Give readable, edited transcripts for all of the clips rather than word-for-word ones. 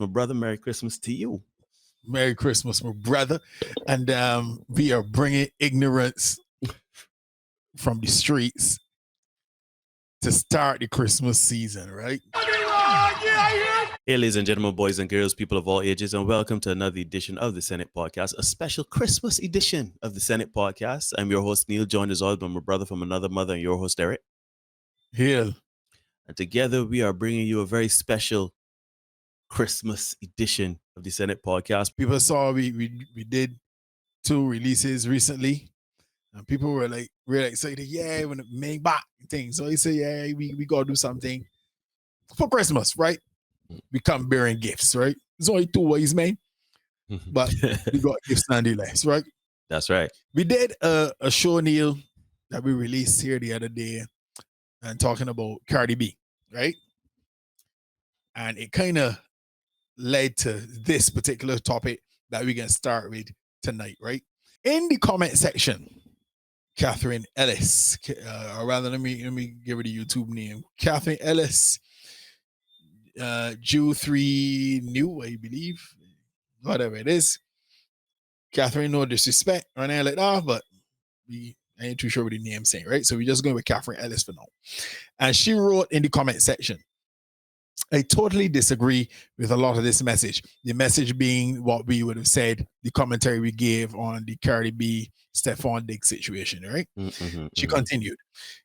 My brother, Merry Christmas to you. Merry Christmas, my brother. And we are bringing ignorance from the streets to start the Christmas season, right? Hey, ladies and gentlemen, boys and girls, people of all ages, and welcome to another edition of the Senate Podcast, a special Christmas edition of the Senate Podcast. I'm your host, Neil, joined as always by my brother from another mother and your host, Eric. Here. And together we are bringing you a very special Christmas edition of the Senate Podcast. People saw we did 2 releases recently, and people were like really excited. Yeah, when the main back thing. So he said, yeah, we gotta do something for Christmas, right? We come bearing gifts, right? There's only 2 ways, man. But we got gifts nonetheless, right? That's right. We did a show, Neil, that we released here the other day, and talking about Cardi B, right? And it kind of led to this particular topic that we're going to start with tonight, right? In the comment section, Catherine Ellis, or rather, let me give her the YouTube name, Catherine Ellis, Jew 3 New, I believe, whatever it is. Catherine, no disrespect, or anything like that, but I ain't too sure what the name's saying, right? So we're just going with Catherine Ellis for now. And she wrote in the comment section, I totally disagree with a lot of this message. The message being what we would have said, the commentary we gave on the Cardi B, Stephon Diggs situation, right? She continued,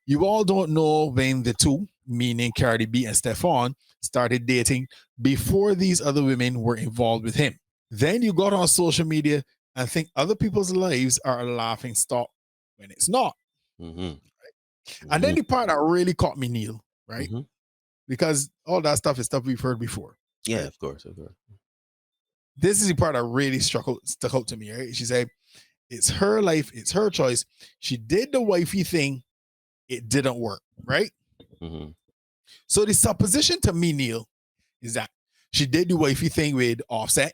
you all don't know when the two, meaning Cardi B and Stephon, started dating before these other women were involved with him. Then you got on social media and think other people's lives are a laughing stock when it's not. Right? And then the part that really caught me, Neil, right? Because all that stuff is stuff we've heard before. Yeah, right? of course. This is the part that really stuck out to me, right? She said, it's her life, it's her choice. She did the wifey thing. It didn't work, right? So the supposition to me, Neil, is that she did the wifey thing with Offset,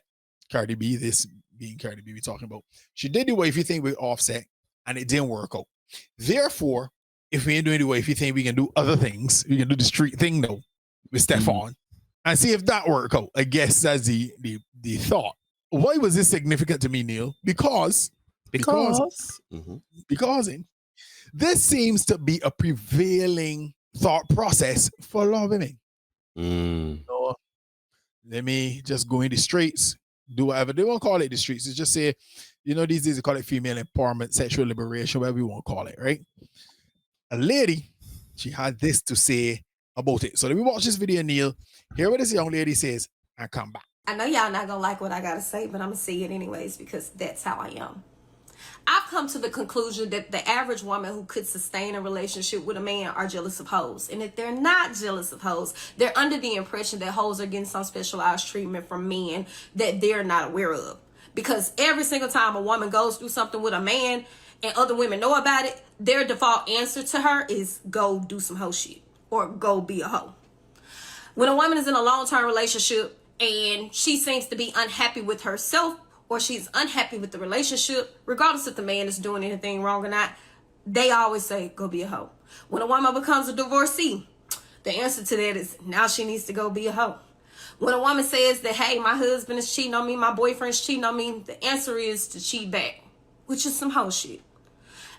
Cardi B, this being Cardi B we're talking about. She did the wifey thing with Offset, and it didn't work out. Therefore, if we ain't doing the wifey thing, we can do other things. We can do the street thing, though, with Stephon, and see if that work out. I guess that's the thought. Why was this significant to me, Neil? Because this seems to be a prevailing thought process for a lot of women. So, let me just go in the streets, do whatever. They won't call it the streets. It's just say, these days they call it female empowerment, sexual liberation, whatever you want to call it, right? A lady, she had this to say about it. So let me watch this video, Neil. Hear what this young lady says and come back. I know y'all not gonna like what I gotta say, but I'm gonna say it anyways because that's how I am. I've come to the conclusion that the average woman who could sustain a relationship with a man are jealous of hoes. And if they're not jealous of hoes, they're under the impression that hoes are getting some specialized treatment from men that they're not aware of. Because every single time a woman goes through something with a man and other women know about it, their default answer to her is go do some hoe shit or go be a hoe. When a woman is in a long-term relationship and she seems to be unhappy with herself or she's unhappy with the relationship, regardless if the man is doing anything wrong or not, they always say, go be a hoe. When a woman becomes a divorcee, the answer to that is now she needs to go be a hoe. When a woman says that, hey, my husband is cheating on me, my boyfriend's cheating on me, the answer is to cheat back, which is some hoe shit.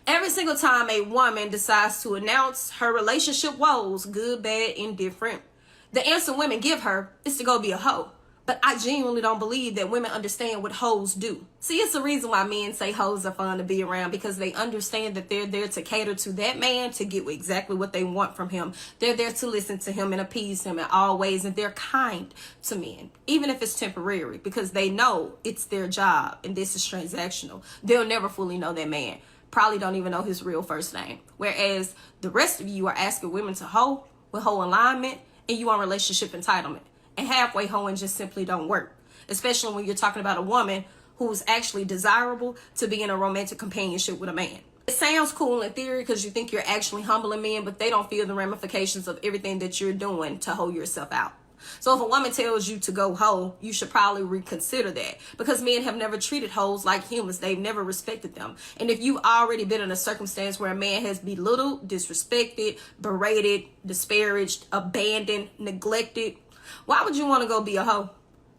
Every single time a woman decides to announce her relationship woes, good, bad, indifferent, the answer women give her is to go be a hoe. But I genuinely don't believe that women understand what hoes do. See, it's the reason why men say hoes are fun to be around, because they understand that they're there to cater to that man to get exactly what they want from him. They're there to listen to him and appease him in all ways, and they're kind to men, even if it's temporary, because they know it's their job and this is transactional. They'll never fully know that man. Probably don't even know his real first name. Whereas the rest of you are asking women to hoe with hoe alignment, and you want relationship entitlement. And halfway hoeing just simply don't work. Especially when you're talking about a woman who's actually desirable to be in a romantic companionship with a man. It sounds cool in theory because you think you're actually humbling men, but they don't feel the ramifications of everything that you're doing to hoe yourself out. So if a woman tells you to go hoe, you should probably reconsider that, because men have never treated hoes like humans. They've never respected them. And if you've already been in a circumstance where a man has belittled, disrespected, berated, disparaged, abandoned, neglected, why would you want to go be a hoe?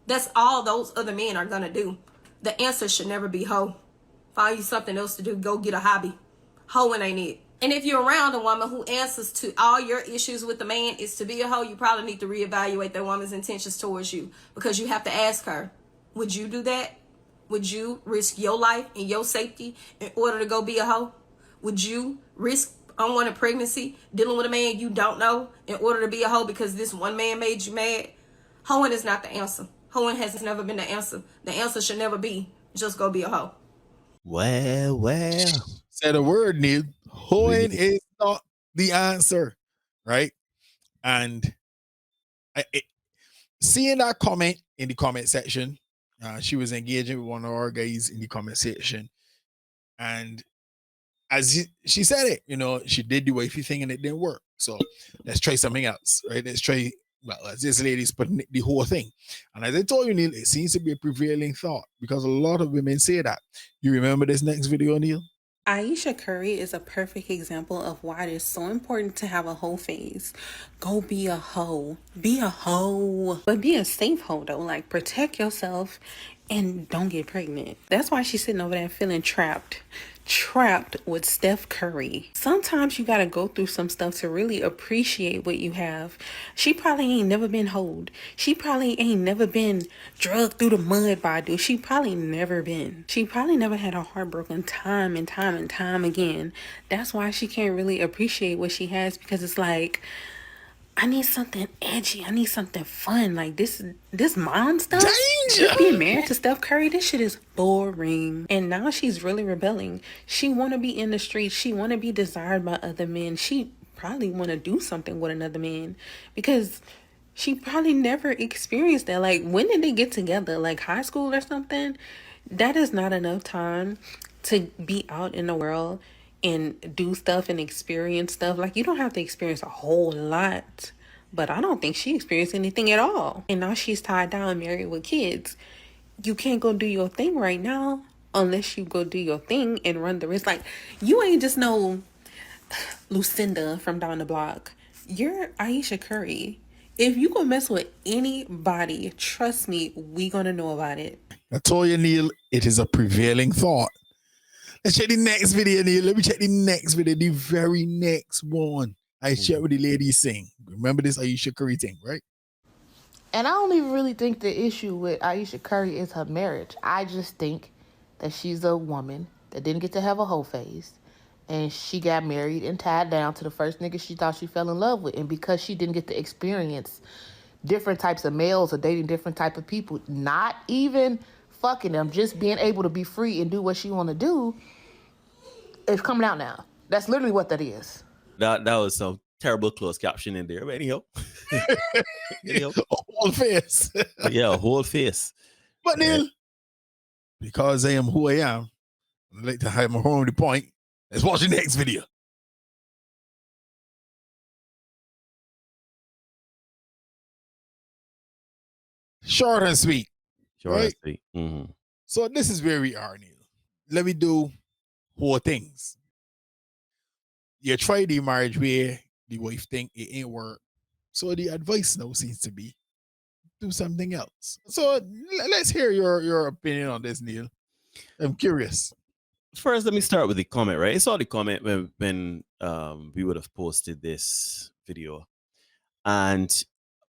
That's all those other men are gonna do. The answer should never be hoe. Find you something else to do. Go get a hobby. Hoeing ain't it. And if you're around a woman who answers to all your issues with the man is to be a hoe, you probably need to reevaluate that woman's intentions towards you, because you have to ask her, would you do that? Would you risk your life and your safety in order to go be a hoe? Would you risk unwanted pregnancy, dealing with a man you don't know in order to be a hoe because this one man made you mad? Hoeing is not the answer. Hoeing has never been the answer. The answer should never be just go be a hoe. Well. Said a word, Neil. Hoeing is not the answer, right? And seeing that comment in the comment section, she was engaging with one of our guys in the comment section, and as she said it, you know, she did the wifey thing and it didn't work. So let's try something else, right? Let's try, well, as this lady's putting the whole thing. And as I told you, Neil, it seems to be a prevailing thought because a lot of women say that. You remember this next video, Neil? Aisha Curry is a perfect example of why it is so important to have a hoe phase. Go be a hoe. Be a hoe. But be a safe hoe though. Like, protect yourself and don't get pregnant. That's why she's sitting over there feeling trapped with Steph Curry. Sometimes you gotta go through some stuff to really appreciate what you have. She probably ain't never been hoed. She probably ain't never been drugged through the mud by a dude. She probably never had a heartbroken time and time again. That's why she can't really appreciate what she has, because it's like, I need something edgy. I need something fun. Like this mom stuff. Danger! Being married to Steph Curry, this shit is boring. And now she's really rebelling. She want to be in the streets. She want to be desired by other men. She probably want to do something with another man because she probably never experienced that. Like, when did they get together? Like high school or something? That is not enough time to be out in the world and do stuff and experience stuff. Like, you don't have to experience a whole lot, but I don't think she experienced anything at all. And now she's tied down, married with kids. You can't go do your thing right now unless you go do your thing and run the risk. Like, you ain't just no Lucinda from down the block. You're Aisha Curry. If you gonna mess with anybody, trust me, we gonna know about it. I told you, Neil, it is a prevailing thought. Let's check the next video, Neil. Let me check the next video, the very next one. I shared what the ladies sing. Remember this Aisha Curry thing, right? And I don't even really think the issue with Aisha Curry is her marriage. I just think that she's a woman that didn't get to have a whole phase. And she got married and tied down to the first nigga she thought she fell in love with. And because she didn't get to experience different types of males or dating different type of people, not even fucking them, just being able to be free and do what she want to do, it's coming out now. That's literally what that is. That was some terrible closed caption in there. But anyhow. A whole face. Yeah, a whole face. But Neil, because I am who I am, I'd like to have my home the point. Let's watch the next video. Short and sweet. Short and right? sweet. Mm-hmm. So this is where we are, Neil. Let me do 4 things. You try the marriage where the wife think it ain't work. So the advice now seems to be do something else. So let's hear your opinion on this, Neil. I'm curious. First, let me start with the comment, right? I saw the comment when we would have posted this video. And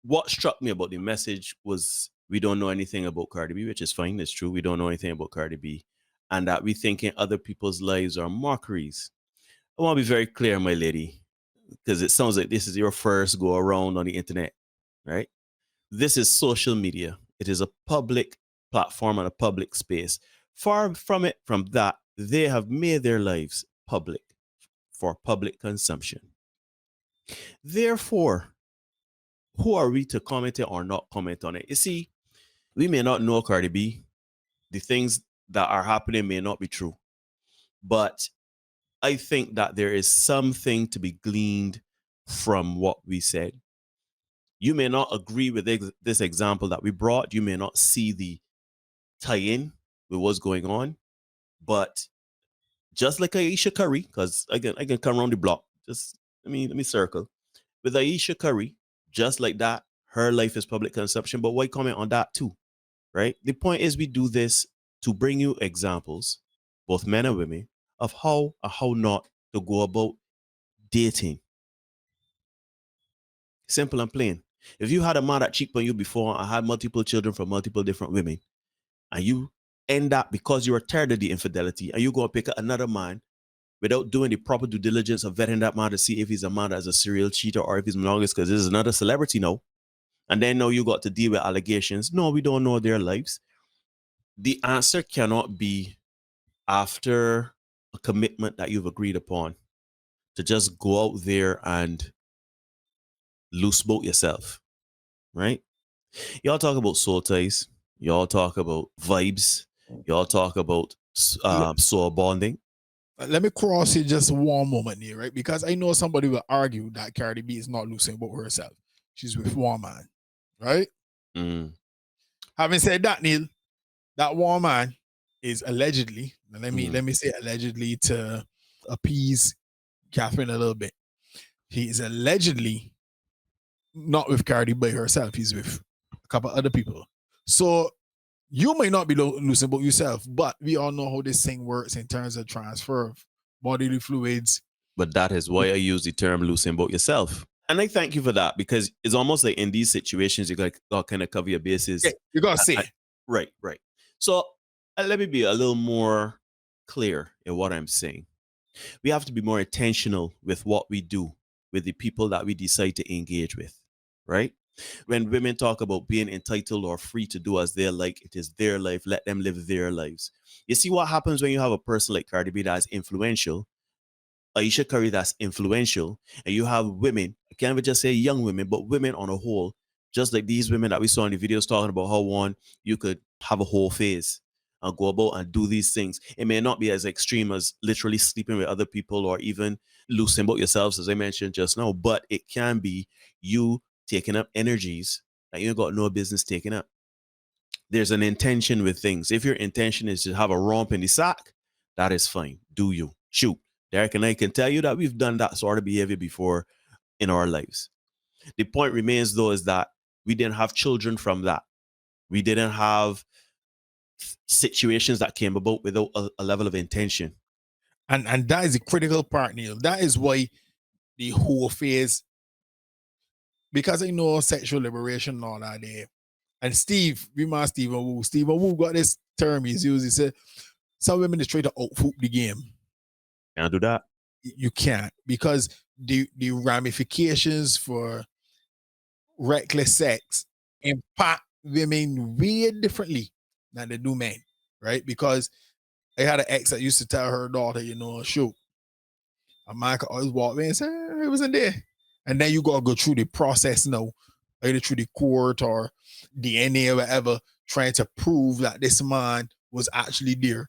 what struck me about the message was we don't know anything about Cardi B, which is fine. It's true. We don't know anything about Cardi B. And that we thinking other people's lives are mockeries. I want to be very clear, my lady, because it sounds like this is your first go around on the internet, right? This is social media. It is a public platform and a public space. Far from it, from that, they have made their lives public for public consumption. Therefore, who are we to comment it or not comment on it? You see, we may not know Cardi B. The things that are happening may not be true. But I think that there is something to be gleaned from what we said. You may not agree with this example that we brought. You may not see the tie-in with what's going on. But just like Aisha Curry, because I can come around the block. Just let me circle. With Aisha Curry, just like that, her life is public consumption. But why comment on that too? right? The point is we do this to bring you examples, both men and women, of how or how not to go about dating. Simple and plain. If you had a man that cheated on you before and had multiple children from multiple different women, and you end up because you're tired of the infidelity and you go and pick up another man without doing the proper due diligence of vetting that man to see if he's a man that's a serial cheater or if he's monogamous, because this is another celebrity now. And then now you got to deal with allegations. No, we don't know their lives. The answer cannot be after a commitment that you've agreed upon to just go out there and loose boat yourself, right? Y'all talk about soul ties. Y'all talk about vibes. Y'all talk about soul bonding. Let me cross it just one moment here, right? Because I know somebody will argue that Cardi B is not losing about herself. She's with one man, right? Mm. Having said that, Neil, that one man is allegedly, let me say allegedly to appease Catherine a little bit. He is allegedly not with Cardi by herself. He's with a couple other people. So you may not be losing about yourself, but we all know how this thing works in terms of transfer of bodily fluids. But that is why I use the term losing about yourself. And I thank you for that, because it's almost like in these situations, you got to kind of cover your bases. Yeah, you got to say it. Right. So let me be a little more clear in what I'm saying. We have to be more intentional with what we do with the people that we decide to engage with, right? When women talk about being entitled or free to do as they like, it is their life, let them live their lives. You see what happens when you have a person like Cardi B that is influential, Aisha Curry that's influential, and you have women, I can't even just say young women, but women on a whole, just like these women that we saw in the videos talking about how one, you could have a whole phase and go about and do these things. It may not be as extreme as literally sleeping with other people or even losing about yourselves, as I mentioned just now, but it can be you taking up energies that you got no business taking up. There's an intention with things. If your intention is to have a romp in the sack, that is fine. Do you? Shoot. Derek and I can tell you that we've done that sort of behavior before in our lives. The point remains, though, is that we didn't have children from that. We didn't have situations that came about without a level of intention. And that is the critical part, Neil. That is why the whole phase, because I know sexual liberation and all that there. And Steve, we man Stephen Wu. Stephen Wu got this term he's used. He said, some women is trying to outfoop the game. Can't do that. You can't, because the ramifications for reckless sex impact women way differently than they do men, right? Because I had an ex that used to tell her daughter, shoot, a man could always walk in and say, hey, it wasn't there. And then you got to go through the process now, either through the court or DNA or whatever, trying to prove that this man was actually there.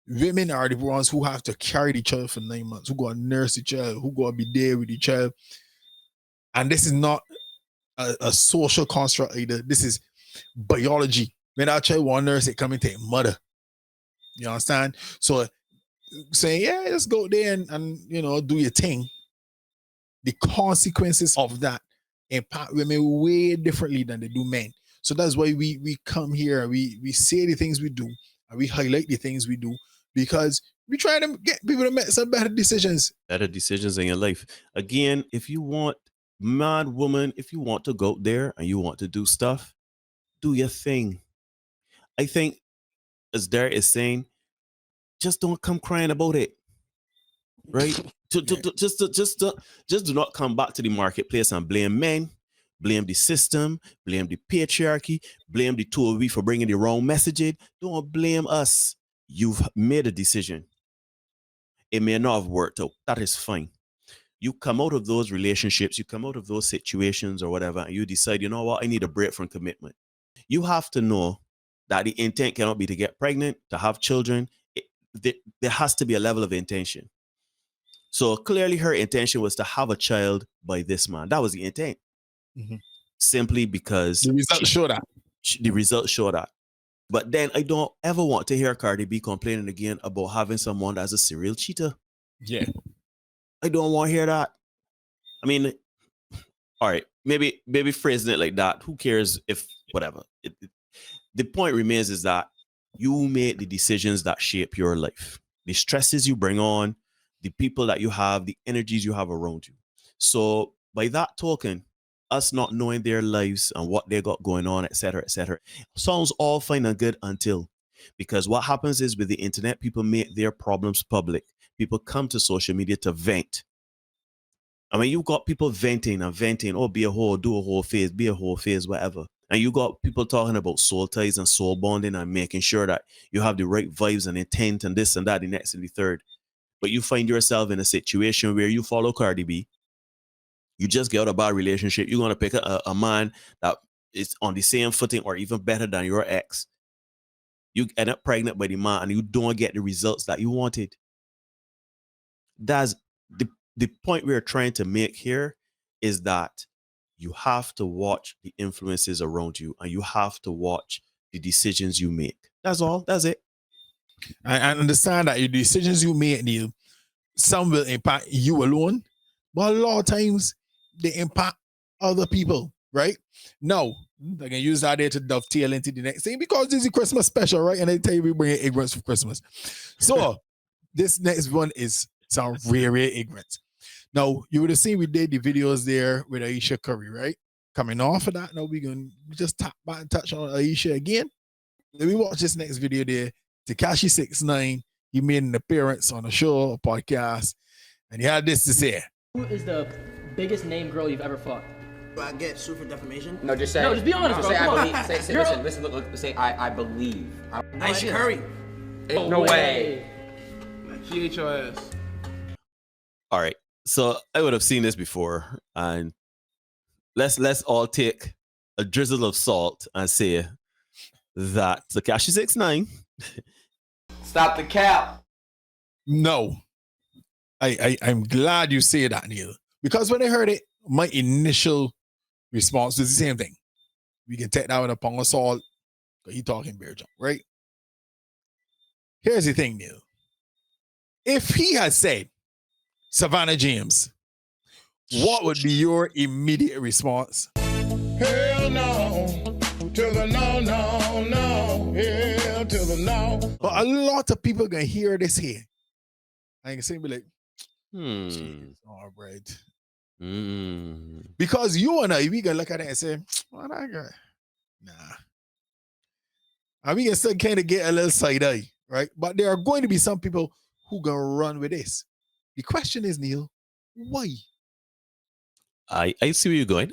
Women are the ones who have to carry the child for 9 months, who got to nurse the child, who got to be there with the child. And this is not a social construct either. This is biology. When that child want to nurse, it coming to a mother. You understand? So saying, yeah, just go there and do your thing. The consequences of that impact women way differently than they do men. So that's why we come here and we say the things we do and we highlight the things we do, because we try to get people to make some better decisions. Better decisions in your life. Again, if you want, man, woman, if you want to go out there and you want to do stuff, do your thing. I think, as Derek is saying, just don't come crying about it. Right? Just do not come back to the marketplace and blame men, blame the system, blame the patriarchy, blame the two of we for bringing the wrong message in. Don't blame us. You've made a decision. It may not have worked out. That is fine. You come out of those relationships, you come out of those situations or whatever, and you decide, you know what, I need a break from commitment. You have to know that the intent cannot be to get pregnant, to have children. There has to be a level of intention. So clearly her intention was to have a child by this man. That was the intent. Mm-hmm. Simply because the results show that. The results show that. But then I don't ever want to hear Cardi B complaining again about having someone that's a serial cheater. Yeah. I don't want to hear that. I mean, all right, maybe phrasing it like that. Who cares if whatever? the point remains is that you make the decisions that shape your life, the stresses you bring on, the people that you have, the energies you have around you. So by that token, us not knowing their lives and what they got going on, etc., sounds all fine and good until, because what happens is with the internet, people make their problems public. People come to social media to vent. I mean, you got people venting and venting, oh, be a whole, do a whole phase, be a whole phase, whatever. And you got people talking about soul ties and soul bonding and making sure that you have the right vibes and intent and this and that, the next and the third. But you find yourself in a situation where you follow Cardi B, you just get out of a bad relationship, you're going to pick a man that is on the same footing or even better than your ex. You end up pregnant by the man and you don't get the results that you wanted. That's the point we're trying to make here, is that you have to watch the influences around you and you have to watch the decisions you make. That's all. That's it. I understand that your decisions you make, Neil, some will impact you alone, but a lot of times they impact other people, right? Now, I can use that there to dovetail into the next thing because this is a Christmas special, right? And they tell you we bring ignorance for Christmas. So this next one is some rare ignorance. Now, you would have seen we did the videos there with Aisha Curry, right? Coming off of that, now we're going to just tap back and touch on Aisha again. Let me watch this next video there. Tekashi 69, he made an appearance on a show, a podcast, and he had this to say. Who is the biggest name girl you've ever fucked? Do I get sued for defamation? No, just say. No, just be honest, bro. Say Come I on. believe. Listen. Look. Say I believe. Aisha Curry. No way. She ate your ass. All right. So I would have seen this before, and let's all take a drizzle of salt and say that Tekashi 69. Stop the cap. No. I'm glad you say that, Neil. Because when I heard it, my initial response was the same thing. We can take that with a pong of salt. He talking bear jump, right? Here's the thing, Neil. If he had said Savannah James, what would be your immediate response? Hell no. To the no. Hell to the no. But a lot of people gonna hear this here. I can say be like, all right. Because you and I, we gonna look at it and say, what I got? Nah. And we can still kind of get a little side eye, right? But there are going to be some people who gonna run with this. The question is, Neil, why? I see where you're going.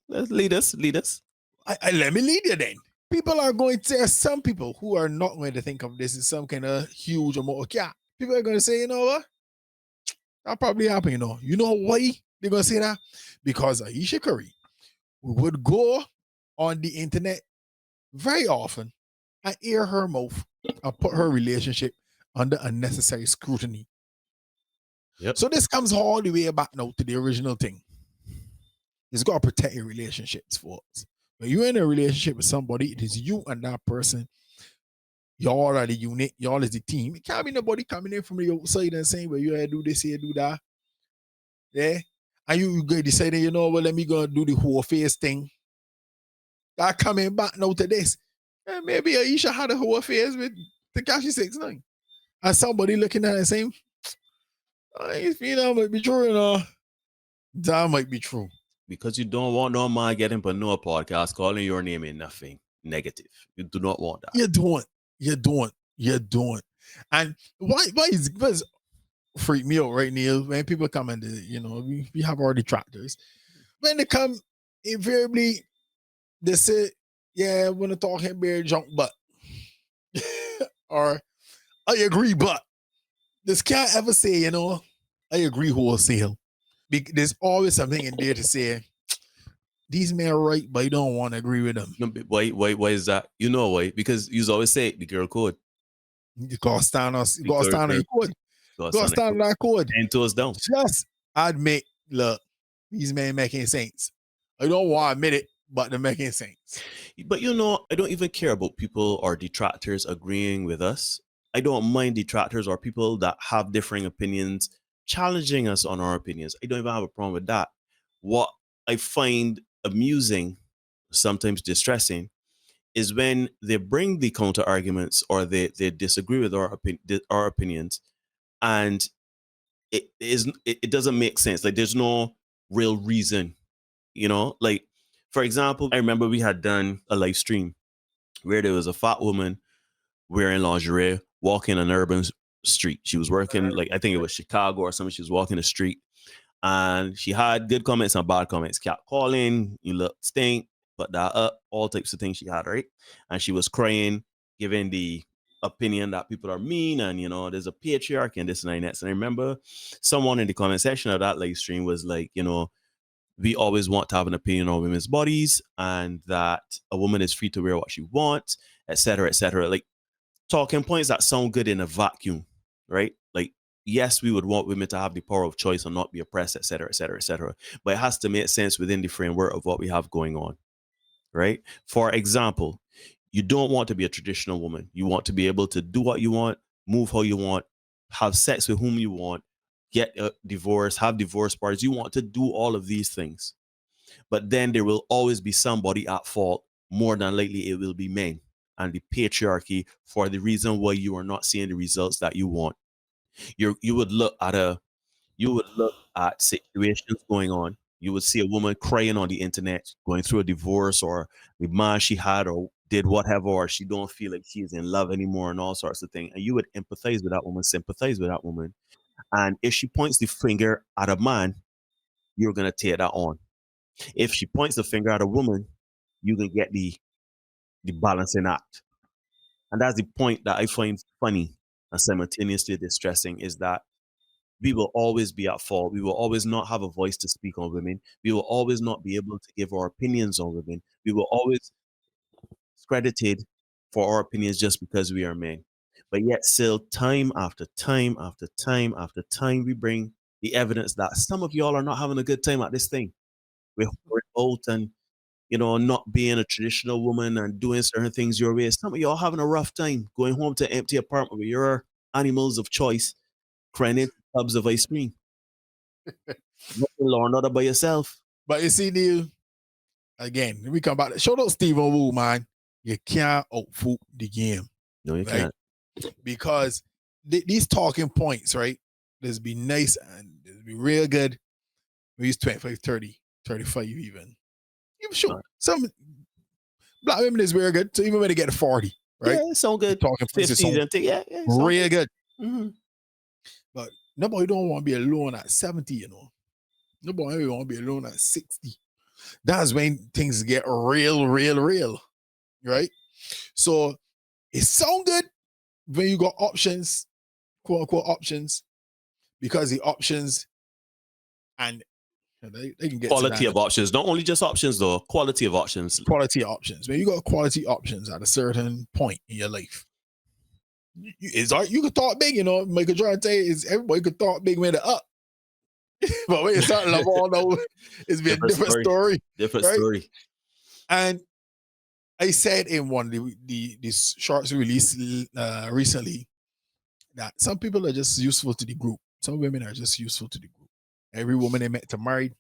Lead us. Let me lead you then. People are going to, there are some people who are not going to think of this as some kind of huge amount of cap. People are going to say, you know what? That probably happened, you know. You know why they're going to say that? Because Aisha Curry would go on the internet very often and air her mouth and put her relationship under unnecessary scrutiny. Yep. So this comes all the way back now to the original thing. It's got to protect your relationships, folks. When you're in a relationship with somebody, it is you and that person. Y'all are the unit. Y'all is the team. It can't be nobody coming in from the outside and saying, well, you gotta do this here, do that. Yeah. And you deciding, you know, well, let me go and do the whole face thing. That coming back now to this. And maybe Aisha had a whole face with Tekashi 69. And somebody looking at it and saying, I feel that might be true, you know. That might be true. Because you don't want no man getting but no podcast calling your name in nothing negative. You do not want that. You don't. And why is because freak me out right, Neil, when people come and you know, we have our detractors. When they come, invariably they say, yeah, I want to talk him bear junk, but or I agree, but this can't ever say, you know, I agree wholesale. There's always something in there to say, these men are right, but you don't want to agree with them. No, why is that? You know why? Because you always say the girl code. You gotta stand on your code. Gotta stand on that code. 10 toes down. Just admit, look, these men making sense. I don't want to admit it, but they're making sense. But you know, I don't even care about people or detractors agreeing with us. I don't mind detractors or people that have differing opinions challenging us on our opinions. I don't even have a problem with that. What I find amusing, sometimes distressing, is when they bring the counter arguments or they disagree with our opinions, and it doesn't make sense. Like there's no real reason, like for example, I remember we had done a live stream where there was a fat woman wearing lingerie walking an urban street. She was working, like I think it was Chicago or something. She was walking the street and she had good comments and bad comments. Cat calling, you look stink, put that up, all types of things she had, right? And she was crying, giving the opinion that people are mean and there's a patriarchy and this and that. And I remember someone in the comment section of that live stream was like, we always want to have an opinion on women's bodies and that a woman is free to wear what she wants, etc., etc. Like talking points that sound good in a vacuum, right? Like, yes, we would want women to have the power of choice and not be oppressed, etc., etc., etc. But it has to make sense within the framework of what we have going on, right? For example, you don't want to be a traditional woman. You want to be able to do what you want, move how you want, have sex with whom you want, get a divorce, have divorce parties. You want to do all of these things. But then there will always be somebody at fault. More than likely, it will be men and the patriarchy for the reason why you are not seeing the results that you want. You would look at situations going on. You would see a woman crying on the internet, going through a divorce, or the man she had or did whatever, or she don't feel like she's in love anymore, and all sorts of things. And you would empathize with that woman, sympathize with that woman. And if she points the finger at a man, you're gonna take that on. If she points the finger at a woman, you can get the balancing act. And that's the point that I find funny and simultaneously distressing, is that we will always be at fault. We will always not have a voice to speak on women. We will always not be able to give our opinions on women. We will always discredited for our opinions just because we are men. But yet still, time after time after time after time, we bring the evidence that some of y'all are not having a good time at this thing. We're out and not being a traditional woman and doing certain things your way. Some of y'all having a rough time going home to an empty apartment with your animals of choice, crying into tubs of ice cream. Or not by yourself. But you see, Neil, again, we come back. Shout out Stephen Wu, man. You can't outfoot the game. No, you right? can't. Because these talking points, right? This be nice and this be real good. We use 25, 30, 35 even. Even sure. Some black women is very good. So even when they get to 40, right? Yeah, it's so good. Talking points is 50s and yeah, real good. Mm-hmm. But nobody don't want to be alone at 70, Nobody want to be alone at 60. That's when things get real, right? So it sounds good when you got options, quote unquote options, because the options and they can get quality of options, not only just options though, quality of options. Quality options. When you got quality options at a certain point in your life, you could talk big, Michael Jordan say is everybody could talk big when they're up. But when you start love all though, it's been a different story. Different story. And I said in one of these shorts released recently that some people are just useful to the group. Some women are just useful to the group. Every woman they met to marry.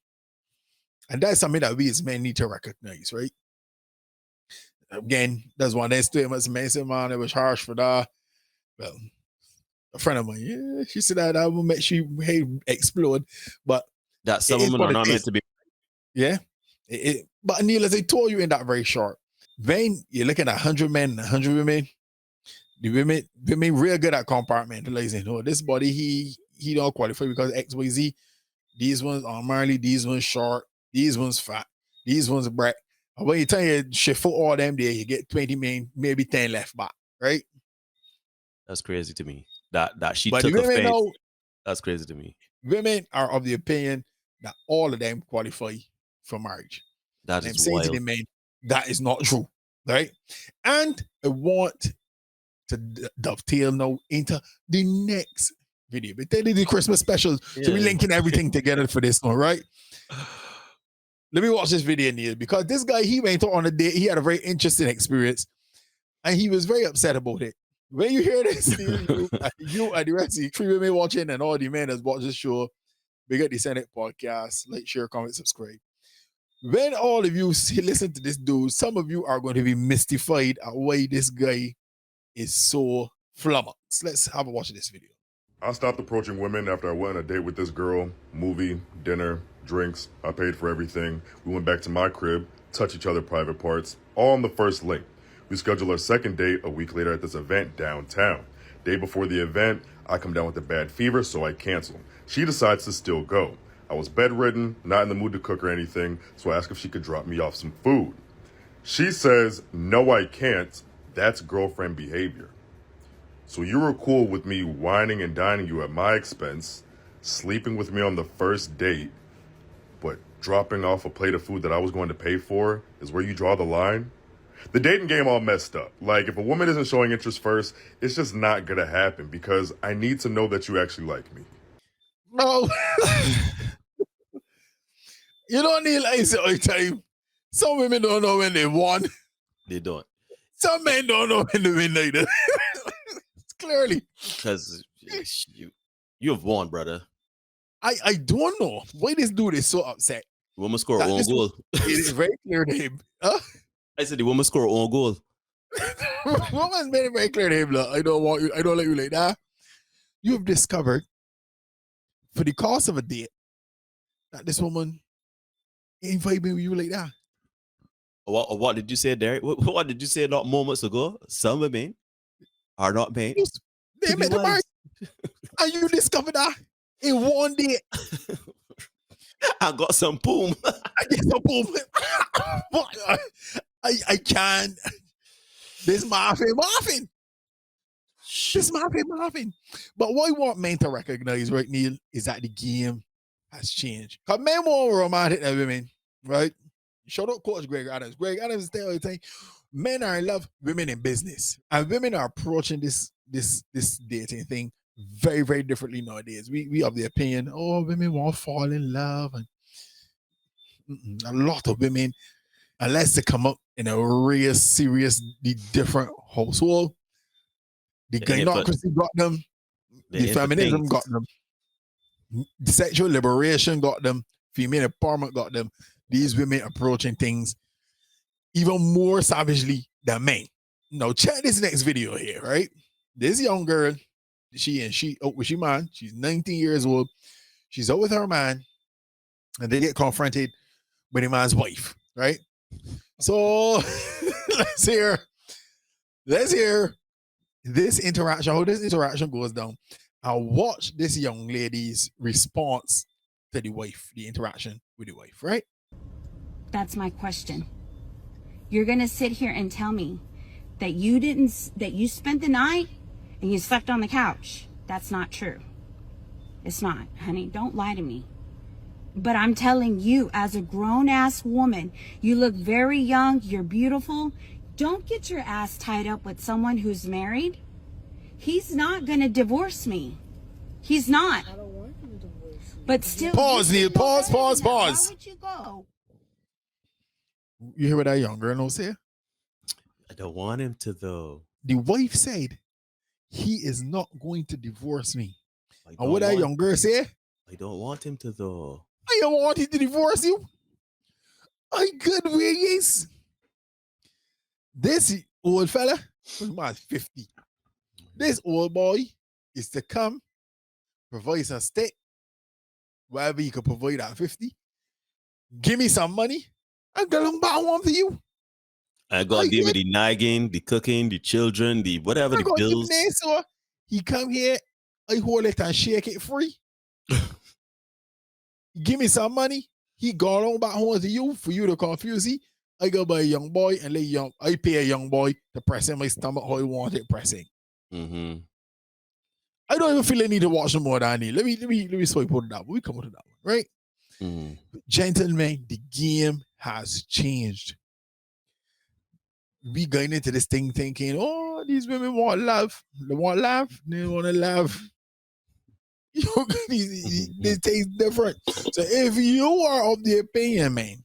And that's something that we as men need to recognize, right? Again, that's one of those statements men say, man, it was harsh for that. Well, a friend of mine, yeah, she said that album makes she explode, but that some women are not meant to be. Yeah. But Neil, as I told you in that very short, when you're looking at 100 men, 100 women, the women real good at compartmentalizing. Oh, this body, he don't qualify because XYZ. These ones are manly, these ones short, these ones fat, these ones black. And when you tell you shift for all them there, you get 20 men, maybe 10 left back, right? That's crazy to me. That she but took offense. Know, that's crazy to me. Women are of the opinion that all of them qualify for marriage. That is wild. To the men, that is not true, right? And I want to dovetail now into the next video. But they did the Christmas special, so we're linking everything together for this one, right? Let me watch this video, Neil, because this guy, he went on a date. He had a very interesting experience, and he was very upset about it. When you hear this, Neil, you and the rest of the 3 women watching and all the men that's watched this show, we got the Senate podcast. Like, share, comment, subscribe. when all of you listen to this dude, some of you are going to be mystified at why this guy is so flummoxed. Let's have a watch of this video. I stopped approaching women after I went on a date with this girl. Movie, dinner, drinks. I paid for everything. We went back to my crib, touched each other private parts, all on the first link. We scheduled our second date a week later at this event downtown. Day before the event, I come down with a bad fever, so I cancel. She decides to still go. I was bedridden, not in the mood to cook or anything, so I asked if she could drop me off some food. She says, no, I can't. That's girlfriend behavior. So you were cool with me whining and dining you at my expense, sleeping with me on the first date, but dropping off a plate of food that I was going to pay for is where you draw the line? The dating game all messed up. Like, if a woman isn't showing interest first, it's just not gonna happen because I need to know that you actually like me. No. You don't need like all the time. Some women don't know when they won. They don't. Some men don't know when they win either. Clearly. Because you have won, brother. I don't know why this dude is so upset. Woman score own goal. It is very clear to him. Huh? I said the woman score own goal. Woman's made it very clear to him. Look, I don't want you. I don't like you like that. You have discovered for the cost of a date that this woman ain't vibing with you like that. What did you say, Derek? What did you say not moments ago? Some women are not made. They met the marriage. And you discovered that in one day. I got some poom. I get some poom. I can't. This muffin. This muffin. But what I want men to recognize, right, Neil, is that the game has changed. Because men more romantic than women, right? Shout out Coach Greg Adams. Greg Adams is all the time. Men are in love, women in business. And women are approaching this dating thing very, very differently nowadays. We have the opinion, oh, women won't fall in love. And a lot of women, unless they come up in a real seriously different household, the gynocracy got them, the feminism got them, the sexual liberation got them, female empowerment got them. These women approaching things even more savagely than men. Now check this next video here, right? This young girl, she out with she man. She's 19 years old. She's out with her man, and they get confronted with a man's wife, right? So let's hear this interaction, how this interaction goes down. I'll watch this young lady's response to the wife, the interaction with the wife, right? That's my question. You're gonna sit here and tell me that you spent the night and you slept on the couch. That's not true. It's not, honey. Don't lie to me. But I'm telling you, as a grown-ass woman, you look very young, you're beautiful. Don't get your ass tied up with someone who's married. He's not gonna divorce me. He's not. I don't want him to divorce me. But still. Pause, Neil. Pause. Why would you go? You hear what that young girl say? I don't want him to, though. The wife said, he is not going to divorce me. And what that young girl say? I don't want him to, though. I don't want him to divorce you. I good ways. This old fella, was 50. This old boy is to come, provide some steak, wherever he could provide at 50. Give me some money. I'm going back home for you. I got to give you the nagging, the cooking, the children, the whatever, the bills. So he come here, I hold it and shake it free. Give me some money. He gone on back home to you for you to confuse him. I go buy a young boy and I pay a young boy to press in my stomach how he want it pressing. Mm-hmm. I don't even feel I need to watch no more than I need. Let me swipe on that. We come on to that one, right? Mm-hmm. Gentlemen, the game has changed. We going into this thing thinking, oh, these women want love. They want love. They want to love. This tastes different. So if you are of the opinion, man,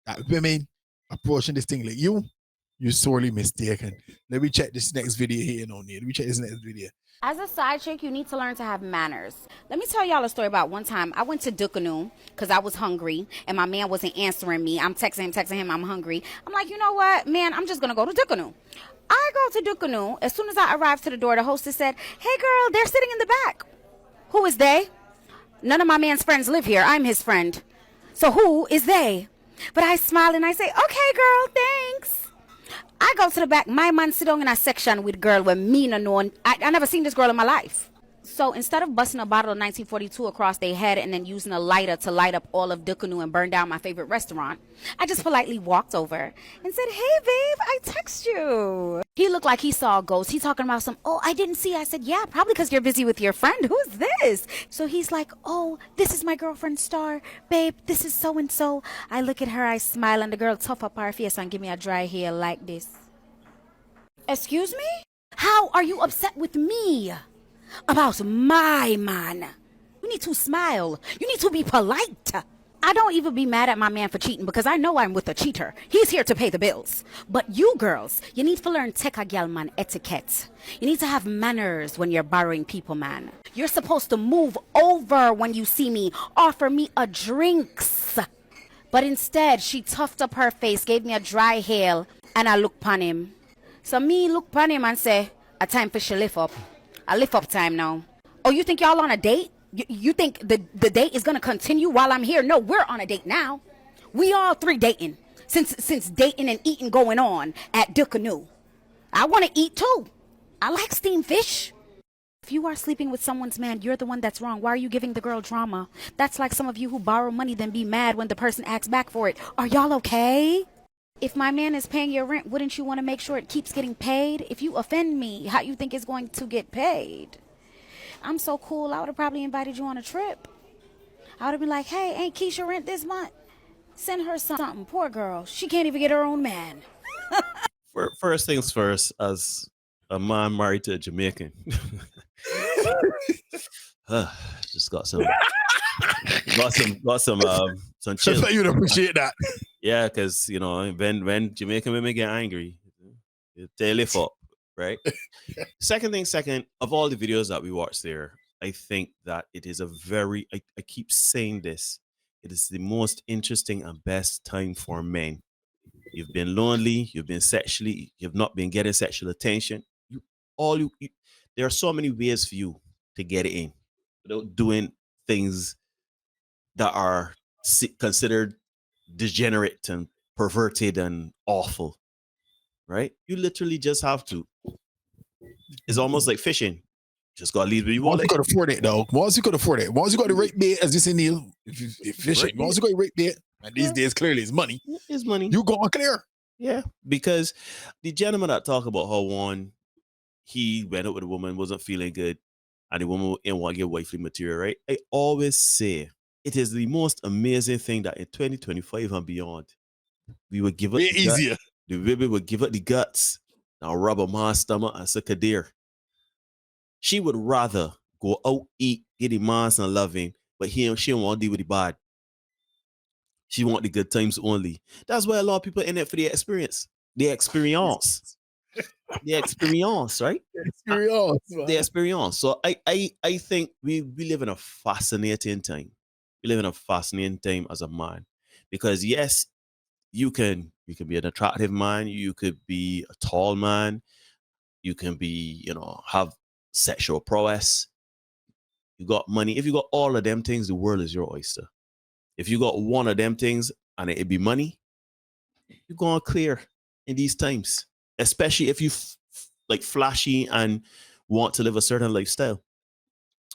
that women approaching this thing like you, You're sorely mistaken. Let me check this next video here, no need. Let me check this next video. As a side chick, you need to learn to have manners. Let me tell y'all a story about one time I went to Dukanoo because I was hungry and my man wasn't answering me. I'm texting him, I'm hungry. I'm like, you know what, man, I'm just going to go to Dukanoo. I go to Dukanoo. As soon as I arrived to the door, the hostess said, hey, girl, they're sitting in the back. Who is they? None of my man's friends live here. I'm his friend. So who is they? But I smile and I say, okay, girl, thanks. I go to the back. My man sit down in a section with girl with me no know. I never seen this girl in my life. So instead of busting a bottle of 1942 across their head and then using a lighter to light up all of Dukanoo and burn down my favorite restaurant, I just politely walked over and said, hey, babe, I text you. He looked like he saw a ghost. He talking about oh, I didn't see. I said, yeah, probably because you're busy with your friend. Who's this? So he's like, oh, this is my girlfriend, Star. Babe, this is so-and-so. I look at her, I smile, and the girl tough up her face and give me a dry hair like this. Excuse me? How are you upset with me? About my man. You need to smile. You need to be polite. I don't even be mad at my man for cheating because I know I'm with a cheater. He's here to pay the bills. But you girls, you need to learn take a gal man etiquette. You need to have manners when you're borrowing people, man. You're supposed to move over when you see me, offer me a drinks. But instead, she toughed up her face, gave me a dry hail, and I looked upon him. So me look upon him and say, a time for she lift up. I lift up time now. Oh, you think y'all on a date? You think the date is going to continue while I'm here? No, we're on a date now. We all three dating. Since dating and eating going on at Dukanoo. I want to eat too. I like steamed fish. If you are sleeping with someone's man, you're the one that's wrong. Why are you giving the girl drama? That's like some of you who borrow money then be mad when the person asks back for it. Are y'all okay? If my man is paying your rent, wouldn't you want to make sure it keeps getting paid? If you offend me, how you think it's going to get paid? I'm so cool, I would have probably invited you on a trip. I would have been like, hey, ain't Keisha rent this month? Send her something. Poor girl. She can't even get her own man. First things first, as a man married to a Jamaican, just got some chill. You'd appreciate that. Yeah, because when Jamaican women get angry, they lift up, right? Second, of all the videos that we watched there, I think that it is I keep saying this, it is the most interesting and best time for men. You've been lonely, you've not been getting sexual attention. There are so many ways for you to get it in without doing things that are considered degenerate and perverted and awful, right? You literally just have to. It's almost like fishing. Just gotta leave where you want. Once you could afford it, though. Once you could afford it. Once you got the right bait, as you say, Neil, if fishing. Once you got the right bait, and these days clearly it's money. It's money. You go on clear. Yeah, because the gentleman that talk about how one he went out with a woman, wasn't feeling good, and the woman didn't want to get wifely material, right? I always say it is the most amazing thing that in 2025 and beyond, we would give it easier. The women would give it the guts, now rub a man's stomach and suck a deer. She would rather go out, eat, get the man's and loving, but she don't want to deal with the bad. She want the good times only. That's why a lot of people in it for the experience. The experience. The experience, right? The experience. So I think we live in a fascinating time. We live in a fascinating time as a man. Because yes, you can be an attractive man, you could be a tall man, you can be, have sexual prowess, you got money. If you got all of them things, the world is your oyster. If you got one of them things and it be money, you're going clear in these times, especially if you like flashy and want to live a certain lifestyle.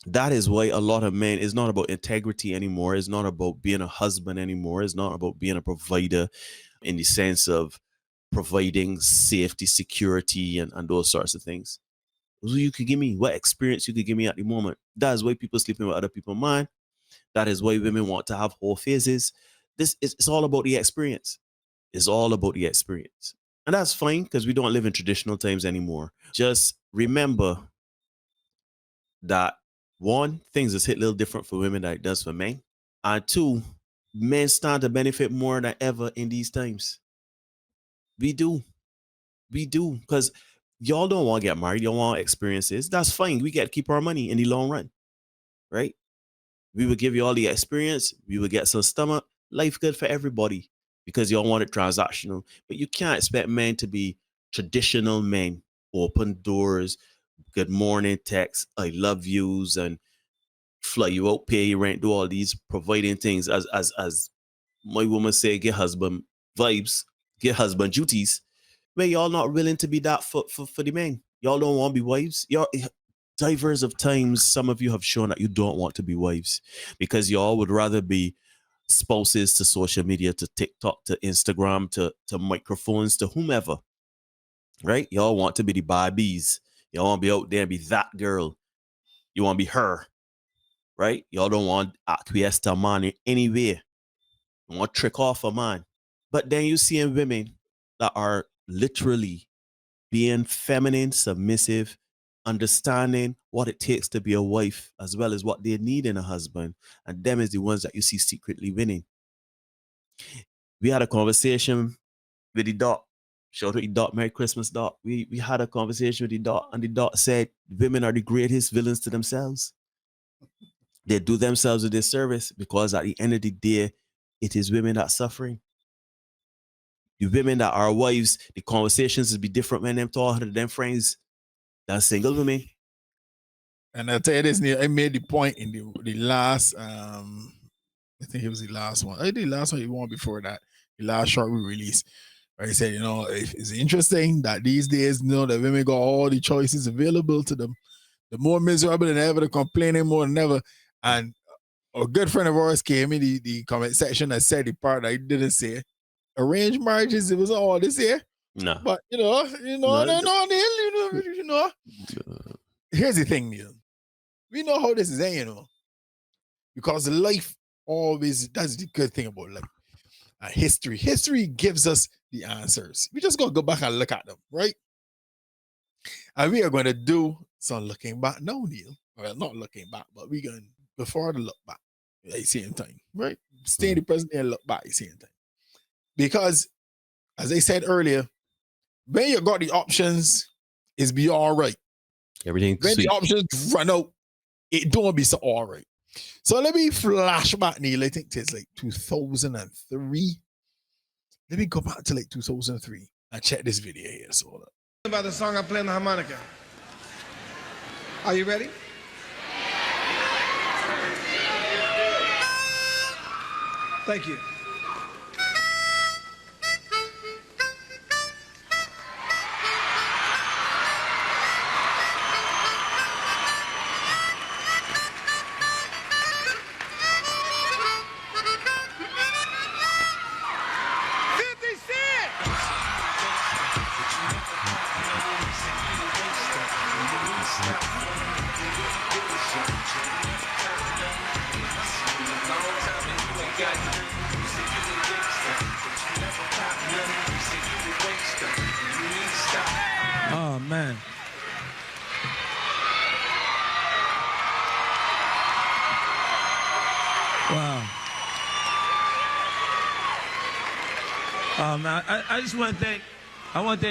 That is why a lot of men, it's not about integrity anymore. It's not about being a husband anymore. It's not about being a provider in the sense of providing safety, security, and those sorts of things. Who you could give me, what experience you could give me at the moment. That is why people sleeping with other people's mind. That is why women want to have whole phases. It's all about the experience. It's all about the experience. And that's fine because we don't live in traditional times anymore. Just remember that one, things just hit a little different for women than it does for men. And two, men stand to benefit more than ever in these times. We do. We do, because y'all don't want to get married. Y'all want experiences. That's fine. We get to keep our money in the long run, right? We will give you all the experience. We will get some stomach. Life good for everybody because y'all want it transactional. But you can't expect men to be traditional men, open doors, good morning text, I love yous, and fly you out, pay your rent, do all these providing things as my woman say, get husband vibes, get husband duties. But y'all not willing to be that for the men. Y'all don't want to be wives. Y'all divers of times, some of you have shown that you don't want to be wives because y'all would rather be spouses to social media, to TikTok, to Instagram, to microphones, to whomever. Right? Y'all want to be the Barbies. Y'all want to be out there and be that girl. You want to be her. Right? Y'all don't want to acquiesce to a man in any way. You want to trick off a man. But then you see women that are literally being feminine, submissive, understanding what it takes to be a wife, as well as what they need in a husband. And them is the ones that you see secretly winning. We had a conversation with the doc. Shout out to the doc. Merry Christmas, doc. We had a conversation with the doc, and the doc said women are the greatest villains to themselves. They do themselves a disservice because at the end of the day, it is women that suffering. The women that are wives, the conversations will be different when them talking to them friends than single women. And I'll tell you this, Neil, I made the point in the last, I think it was the last one. I did the last one, you one before that, the last short we released. Where I said, you know, it's interesting that these days, you know, the women got all the choices available to them. The more miserable than ever, the complaining more than ever. And a good friend of ours came in the comment section and said the part I didn't say. Arranged marriages, it was all this year. No. But no. Here's the thing, Neil. We know how this is, you know. Because life always, that's the good thing about life. History. History gives us the answers. We just gotta go back and look at them, right? And we are going to do some looking back now, Neil. Well, not looking back, but we're going before the look back at the same time, right? Stay in the present and look back at the same time. Because, as I said earlier, when you got the options, it's be all right. Everything when sweet. The options run out, it don't be so all right. So let me flash back, Neil. I think it's like 2003. Let me go back to like 2003 and check this video here. So hold up. About the song I play on the harmonica. Are you ready? Thank you. Oh, man. Wow. Oh, man. I just want to thank,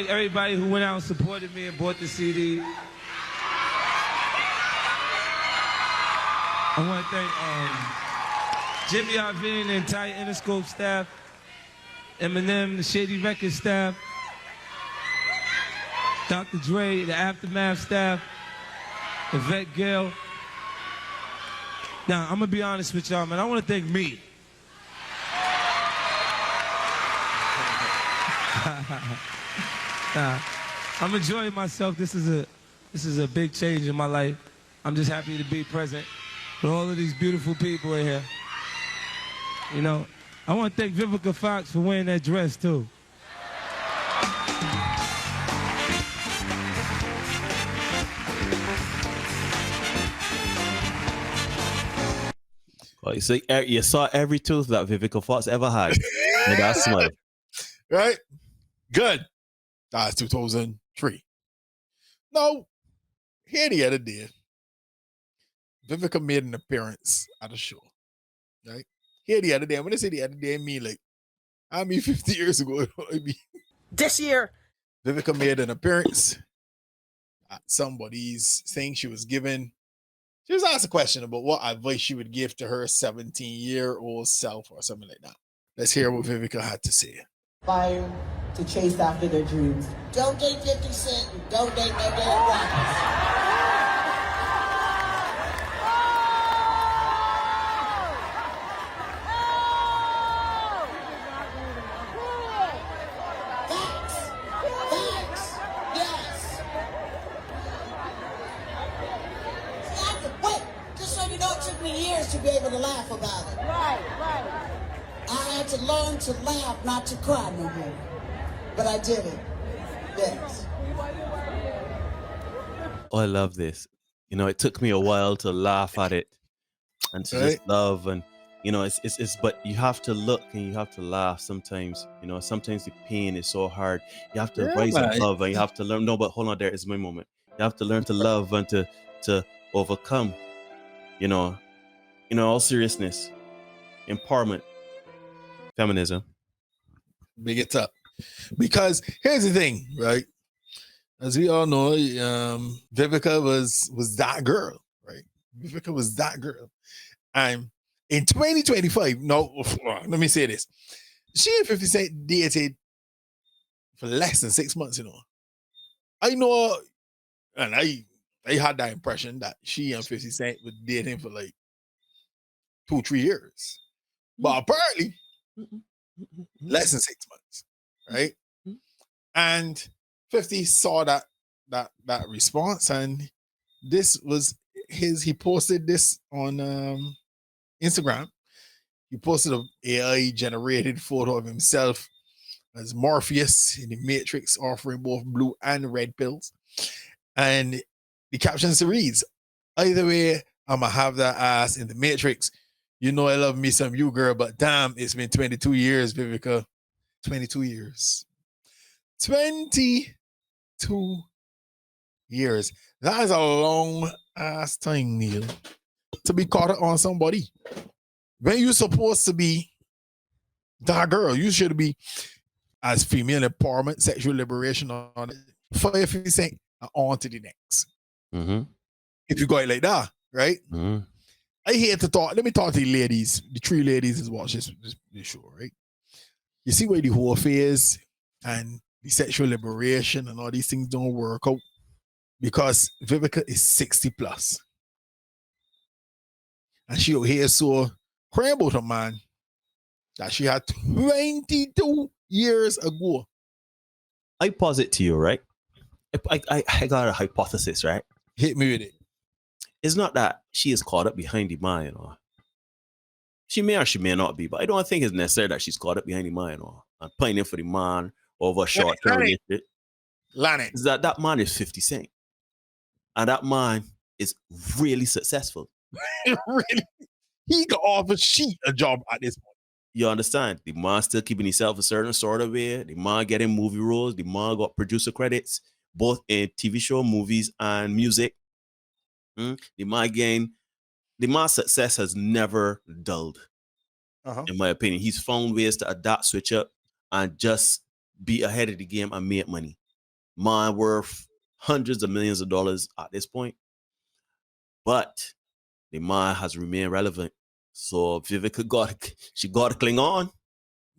everybody who went out and supported me and bought the CD. I want to thank Jimmy Iovine and the entire Interscope staff, Eminem, the Shady Records staff, Dr. Dre, the Aftermath staff, Yvette Gill. Now, I'm going to be honest with y'all, man. I want to thank me. I'm enjoying myself. This is a big change in my life. I'm just happy to be present with all of these beautiful people in here. You know, I want to thank Vivica Fox for wearing that dress, too. Oh, you saw every tooth that Vivica Fox ever had. And that's smile. Right? Good. That's 2003. Now, here the other day, Vivica made an appearance at a show. Right? Here the other day. When I say the other day, I mean 50 years ago. I mean, this year, Vivica made an appearance at somebody's thing. She was asked a question about what advice she would give to her 17-year-old self or something like that. Let's hear what Vivica had to say. Fire to chase after their dreams. Don't date 50 Cent, don't date no damn rappers. To be able to laugh about it. Right. I had to learn to laugh, not to cry no more. But I did it. Yes. Oh, I love this. You know, it took me a while to laugh at it and to just love, and you know, it's but you have to look and you have to laugh sometimes. You know, sometimes the pain is so hard. You have to rise above and you have to learn. No, but hold on, there is my moment. You have to learn to love and to overcome. You know, all seriousness, empowerment, feminism. Big it up. Because here's the thing, right? As we all know, Vivica was that girl, right? Vivica was that girl. And in 2025, let me say this. She and 50 Cent dated for less than 6 months, you know. I know, and I had that impression that she and 50 Cent were dating for like 2-3 years. But apparently, less than 6 months, right? And 50 saw that response, and this was he posted this on Instagram. He posted an AI generated photo of himself as Morpheus in the Matrix, offering both blue and red pills. And the caption reads, "Either way, I'ma have that ass in the Matrix. You know I love me some you, girl, but damn, it's been 22 years, Vivica. 22 years. 22 years. That is a long ass time, Neil, to be caught up on somebody. When you're supposed to be that girl, you should be as female empowerment, sexual liberation on it. For if you say on to the next. Mm-hmm. If you go it like that, right? Mm-hmm. I hate to talk. Let me talk to the ladies. The 3 ladies is watch this show, right? You see where the whole phase and the sexual liberation and all these things don't work out because Vivica is 60 plus. And she over here so crying about a man that she had 22 years ago. I posit to you, right? I got a hypothesis, right? Hit me with it. It's not that she is caught up behind the man, you know. She may or she may not be, but I don't think it's necessary that she's caught up behind the man, you know, and pining for the man over short-term relationship. Is that man is 50 Cent. And that man is really successful. Really? He got offer she a job at this point. You understand? The man still keeping himself a certain sort of way. The man getting movie roles. The man got producer credits, both in TV show, movies, and music. The man's success has never dulled. In my opinion, he's found ways to adapt, switch up, and just be ahead of the game and make money. Man worth hundreds of millions of dollars at this point, but the man has remained relevant. So Vivica got to cling on.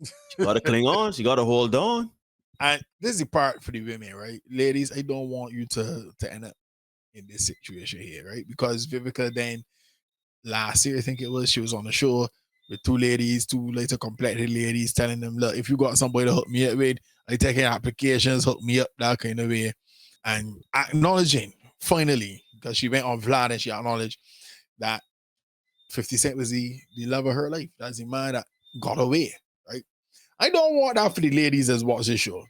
She got to cling on. She got to hold on. And this is the part for the women, right? Ladies, I don't want you to end up in this situation here, right? Because Vivica then last year, I think it was, she was on the show with 2 ladies, 2 later completed ladies, telling them, look, if you got somebody to hook me up with, I taking applications, hook me up, that kind of way. And acknowledging, finally, because she went on Vlad and she acknowledged that 50 Cent was the love of her life. That's the man that got away, right? I don't want that for the ladies that watch this show.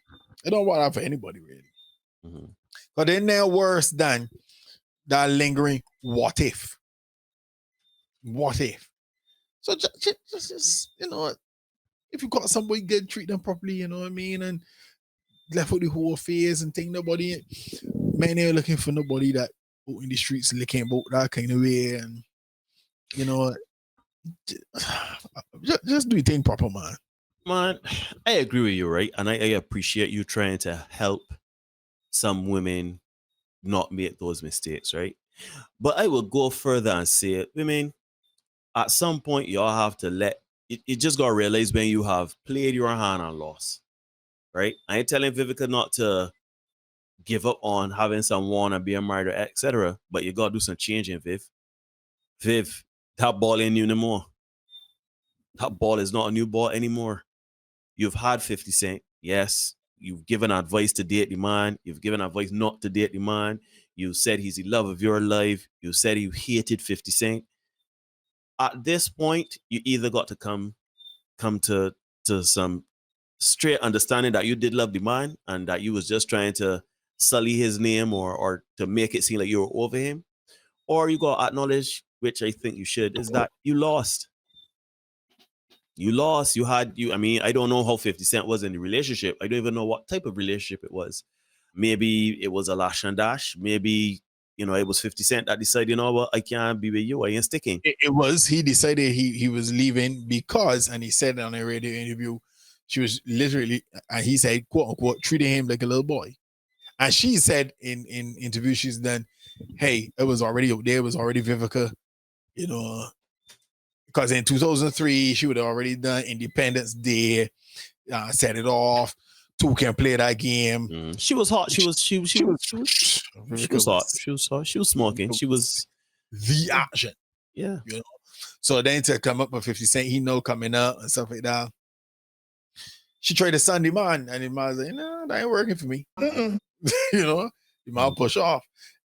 I don't want that for anybody, really. But they're now worse than that lingering what if. What if? So just you know, if you got somebody good, treat them properly, you know what I mean? And left with the whole phase and think nobody, men are looking for nobody that out in the streets licking about that kind of way. And, you know, just do your thing proper, man. Man, I agree with you, right? And I appreciate you trying to help some women not make those mistakes, right? But I will go further and say, women, at some point, y'all have to you just got to realize when you have played your hand and lost, right? I ain't telling Vivica not to give up on having someone and being married, etc. But you got to do some changing, Viv. Viv, that ball ain't new no more. That ball is not a new ball anymore. You've had 50 Cent. Yes. You've given advice to date the man. You've given advice not to date the man. You said he's the love of your life. You said you hated 50 Cent. At this point, you either got to come to some straight understanding that you did love the man and that you was just trying to sully his name or to make it seem like you were over him, or you got to acknowledge, which I think you should, is that you lost. You lost. I mean, I don't know how 50 Cent was in the relationship. I don't even know what type of relationship it was. Maybe it was a lash and dash. Maybe, it was 50 Cent that decided, you know what, I can't be with you. I ain't sticking. It was, he decided he was leaving because, and he said on a radio interview, she was literally, and he said, quote unquote, treating him like a little boy. And she said in interviews she's done, hey, it was already Vivica, because in 2003 she would have already done Independence Day, set it off. Two can play that game. She was hot. She was hot. She was smoking. She was the action. Yeah. So then to come up with 50 Cent, he know coming up and stuff like that. She tried to Sunday man, and the man was like, no, that ain't working for me. The man push off.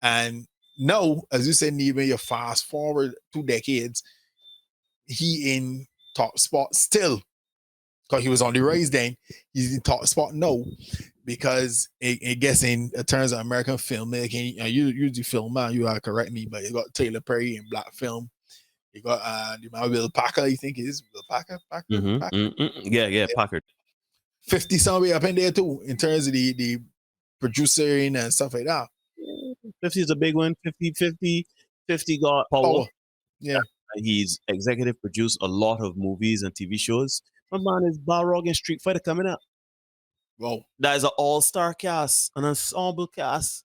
And now, as you said, even you fast forward 2 decades, he in top spot still. Because he was on the rise then. He's in top spot now. Because I guess in terms of American filmmaking, you the film man, you are correct me, but you got Taylor Perry in black film. You got the man Will Packer, I think it is. Will Packer? Yeah, Packard. 50 somewhere up in there too, in terms of the producing and stuff like that. 50 is a big one. 50 got power. Yeah. He's executive produced a lot of movies and TV shows. My man is Balrog and Street Fighter coming up. Wow. That is an all-star cast, an ensemble cast.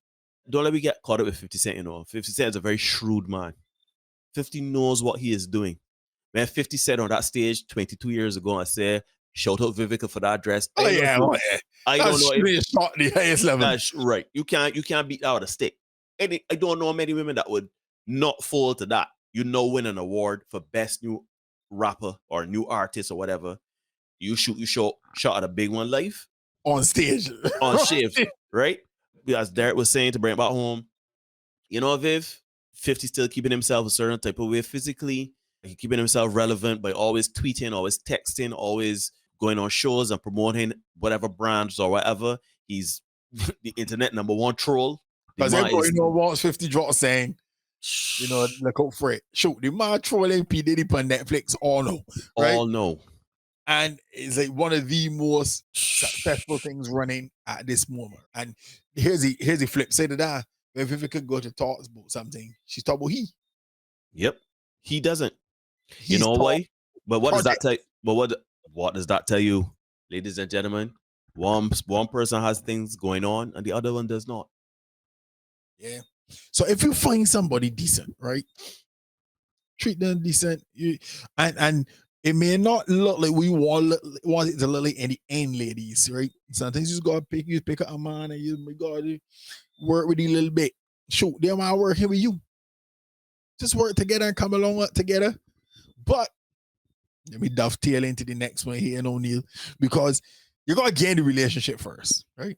Don't let me get caught up with 50 Cent, 50 Cent is a very shrewd man. 50 knows what he is doing. When 50 said on that stage 22 years ago, I said, shout out Vivica for that dress. I don't know if shot the highest level. That's right. You can't beat that with a stick. I don't know many women that would not fall to that. Win an award for best new rapper or new artist or whatever. You shot at a big one live on stage, right? As Derek was saying, to bring it back home, Viv, 50 still keeping himself a certain type of way physically. He keeping himself relevant by always tweeting, always texting, always going on shows and promoting whatever brands or whatever. He's the internet #1 troll. Because everybody wants 50 drops saying, look out for it. Shoot, the man trolling P. Diddy on Netflix, all know. Right? All know. And it's like one of the most successful things running at this moment. And here's the flip side of that. If Vivica go to talk about something, she's talking about he. Yep. He doesn't. You know why? But what does that tell you? But what does that tell you, ladies and gentlemen? One person has things going on and the other one does not. Yeah. So if you find somebody decent, right? Treat them decent. And it may not look like we want it to look like any end, ladies, right? Sometimes you just gotta pick up a man and you gotta work with you a little bit. Shoot, they might work here with you. Just work together and come along together. But let me dovetail into the next one here, O'Neal, because you gotta gain the relationship first, right?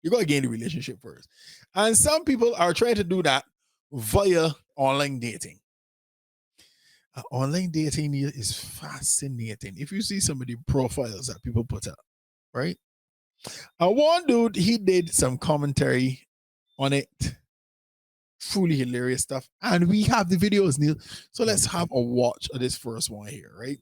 You gotta gain the relationship first. And some people are trying to do that via online dating. Online dating is fascinating. If you see some of the profiles that people put up, right? And one dude, he did some commentary on it. Truly hilarious stuff. And we have the videos, Neil. So let's have a watch of this first one here, right?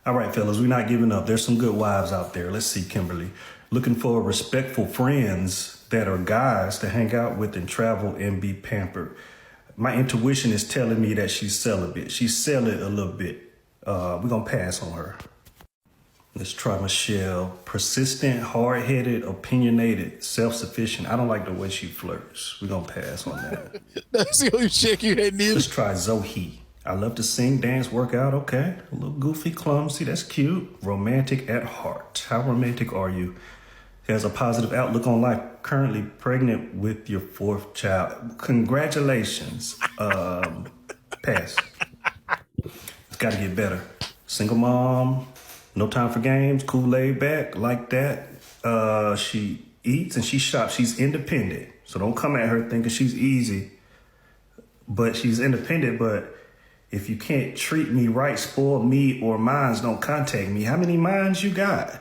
All right, fellas, we're not giving up. There's some good wives out there. Let's see, Kimberly. Looking for respectful friends that are guys to hang out with and travel and be pampered. My intuition is telling me that she's celibate. She's selling a little bit. We're going to pass on her. Let's try Michelle. Persistent, hard-headed, opinionated, self-sufficient. I don't like the way she flirts. We're going to pass on that. That's the only check you had, Neil. Let's try Zoe. I love to sing, dance, work out. Okay. A little goofy, clumsy. That's cute. Romantic at heart. How romantic are you? Has a positive outlook on life. Currently pregnant with your 4th child. Congratulations. Pass. It's got to get better. Single mom. No time for games, cool, laid back, like that. She eats and she shops. She's independent. So don't come at her thinking she's easy. But she's independent. But if you can't treat me right, spoil me or mines, don't contact me. How many mines you got?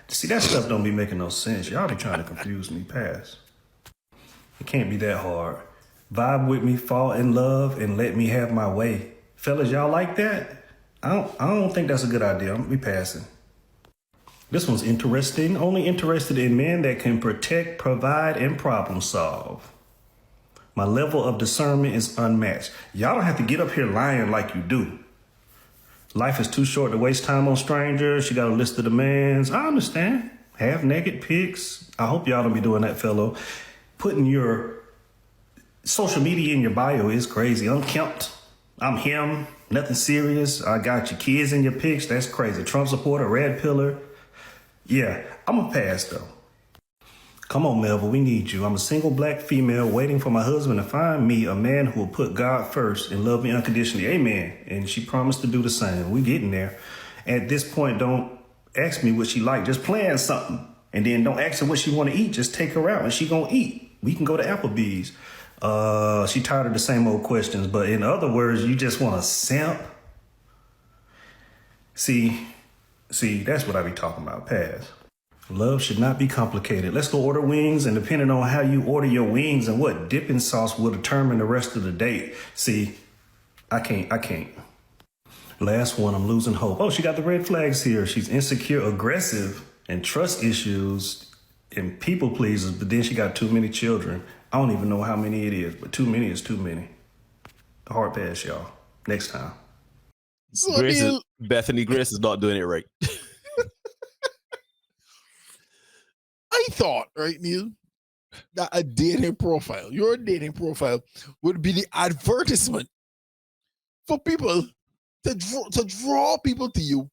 See, that stuff don't be making no sense. Y'all be trying to confuse me. Pass. It can't be that hard. Vibe with me, fall in love, and let me have my way. Fellas, y'all like that? I don't think that's a good idea. I'm gonna be passing. This one's interesting. Only interested in men that can protect, provide, and problem solve. My level of discernment is unmatched. Y'all don't have to get up here lying like you do. Life is too short to waste time on strangers. She got a list of demands. I understand. Half-naked pics. I hope y'all don't be doing that, fellow. Putting your social media in your bio is crazy. Unkempt. I'm him. Nothing serious. I got your kids in your pics. That's crazy. Trump supporter, red pillar. Yeah, I'm a pass though. Come on, Melville, we need you. I'm a single black female waiting for my husband to find me a man who will put God first and love me unconditionally. Amen. And she promised to do the same. We getting there. At this point, don't ask me what she like. Just plan something. And then don't ask her what she want to eat. Just take her out and she gonna eat. We can go to Applebee's. She tired of the same old questions, but in other words, you just want to simp. See, that's what I be talking about. Pass. Love should not be complicated. Let's go order wings, and depending on how you order your wings and what dipping sauce will determine the rest of the date. See, I can't. Last one, I'm losing hope. Oh, she got the red flags here. She's insecure, aggressive, and trust issues, and people pleasers, but then she got too many children. I don't even know how many it is, but too many is too many. Hard pass, y'all. Next time. So Bethany Grace is not doing it right. I thought, right, Neil, that a dating profile, your dating profile, would be the advertisement for people to draw people to you,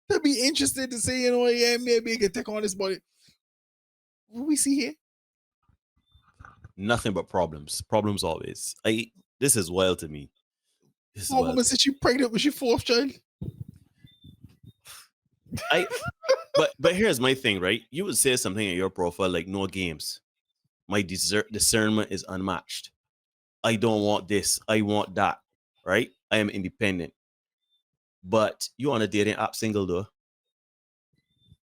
to be interested to say, you know, yeah, maybe I can take on this body. What we see here? Nothing but problems. Problems always. This is wild to me. One woman said she pregnant with your 4th child. But here's my thing, right? You would say something in your profile like no games. My discernment is unmatched. I don't want this. I want that. Right? I am independent. But you on a dating app single though.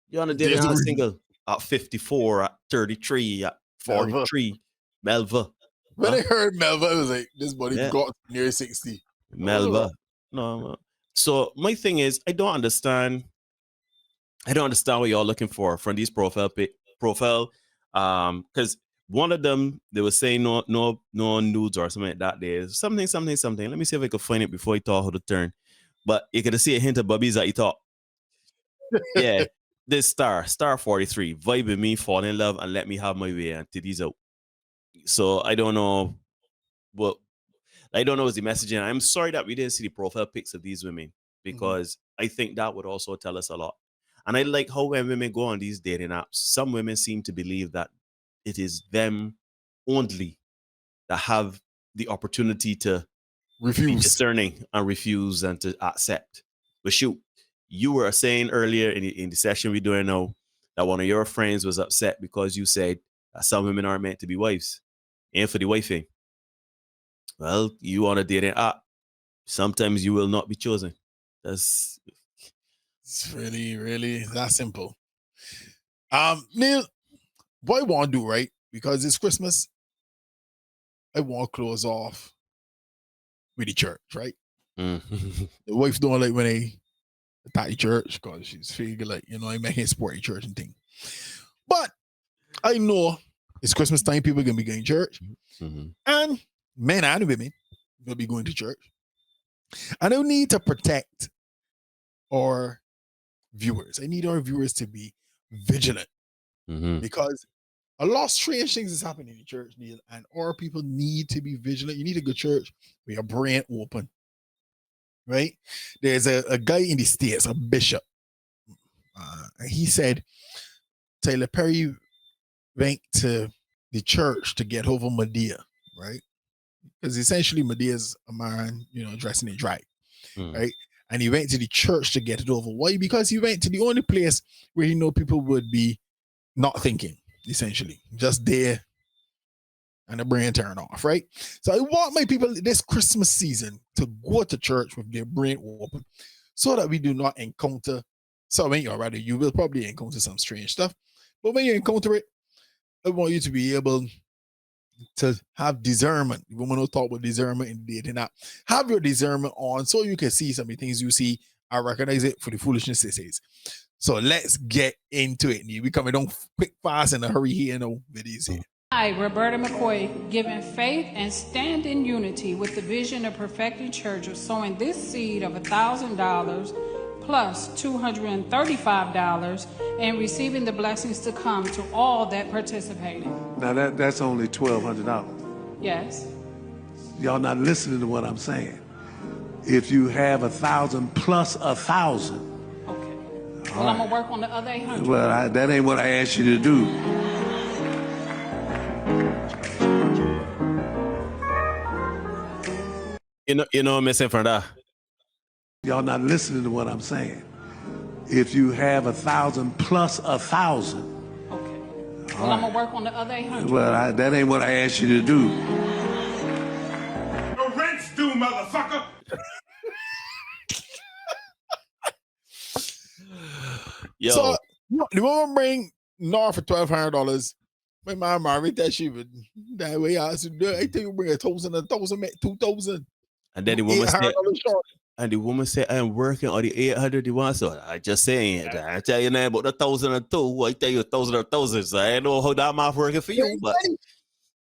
You're on a dating app single at 54, at 33, at 43. Melva. When I heard Melva, I was like, this body got near 60. Melva. No. So my thing is, I don't understand what y'all looking for from these profile. Because one of them, they were saying no nudes or something like that. There's something. Let me see if I can find it before he thought how to turn. But you could see a hint of bubbies that he thought. Yeah. This star 43, vibe with me, fall in love, and let me have my way and titties out. So I don't know what's the messaging. I'm sorry that we didn't see the profile pics of these women, because I think that would also tell us a lot. And I like how when women go on these dating apps, some women seem to believe that it is them only that have the opportunity to refuse, be discerning and refuse and to accept. But shoot, you were saying earlier in the session we're doing now that one of your friends was upset because you said that some women aren't meant to be wives. And for the wifing. Well, you on a dating app, sometimes you will not be chosen. It's really, really that simple. Neil, what I want to do, right? Because it's Christmas, I want to close off with the church, right? The wife don't like when I attack the church because she's figuring like, you know, I make her support the church and thing. But I know it's Christmas time, people are going to be going to church. And men and women will be going to church. And I need to protect or viewers, I need our viewers to be vigilant because a lot of strange things is happening in the church, Neil, and our people need to be vigilant. You need a good church with your brain open, right? There's a guy in the States, a bishop, and he said Tyler Perry went to the church to get over Medea, right? Because essentially Medea is a man, dressing in drag, right? And he went to the church to get it over. Why? Because he went to the only place where he know people would be not thinking, essentially, just there, and the brain turn off, right? So I want my people this Christmas season to go to church with their brain open, so that we do not encounter. So when you're ready, you will probably encounter some strange stuff, but when you encounter it, I want you to be able to have discernment. Women don't talk about discernment in dating app. Have your discernment on so you can see some of the things you see. I recognize it for the foolishness it says. So let's get into it. We coming on quick, fast, in a hurry here. Videos here. I, Roberta McCoy, giving faith and stand in unity with the vision of perfecting church of sowing this seed of $1,000 plus $235 and receiving the blessings to come to all that participated. Now that's only $1,200. Yes. Y'all not listening to what I'm saying. If you have 1,000 plus 1,000. Okay. Well, I'm gonna work on the other 800. Well, that ain't what I asked you to do. You know, missing from that. Y'all not listening to what I'm saying. If you have 1,000 plus 1,000. Okay. Well, I'm gonna work on the other 800. Well, that ain't what I asked you to do. The rent's due, motherfucker. Yo. So the woman bring North for $1,200. My mom married that she would that way. I said, I think you bring 1,000, make 2,000. And then the woman said, I'm working on the 800 you want. So I just saying, I tell you now about the 1,002. I tell you 1,000. So I know how that math working for you, but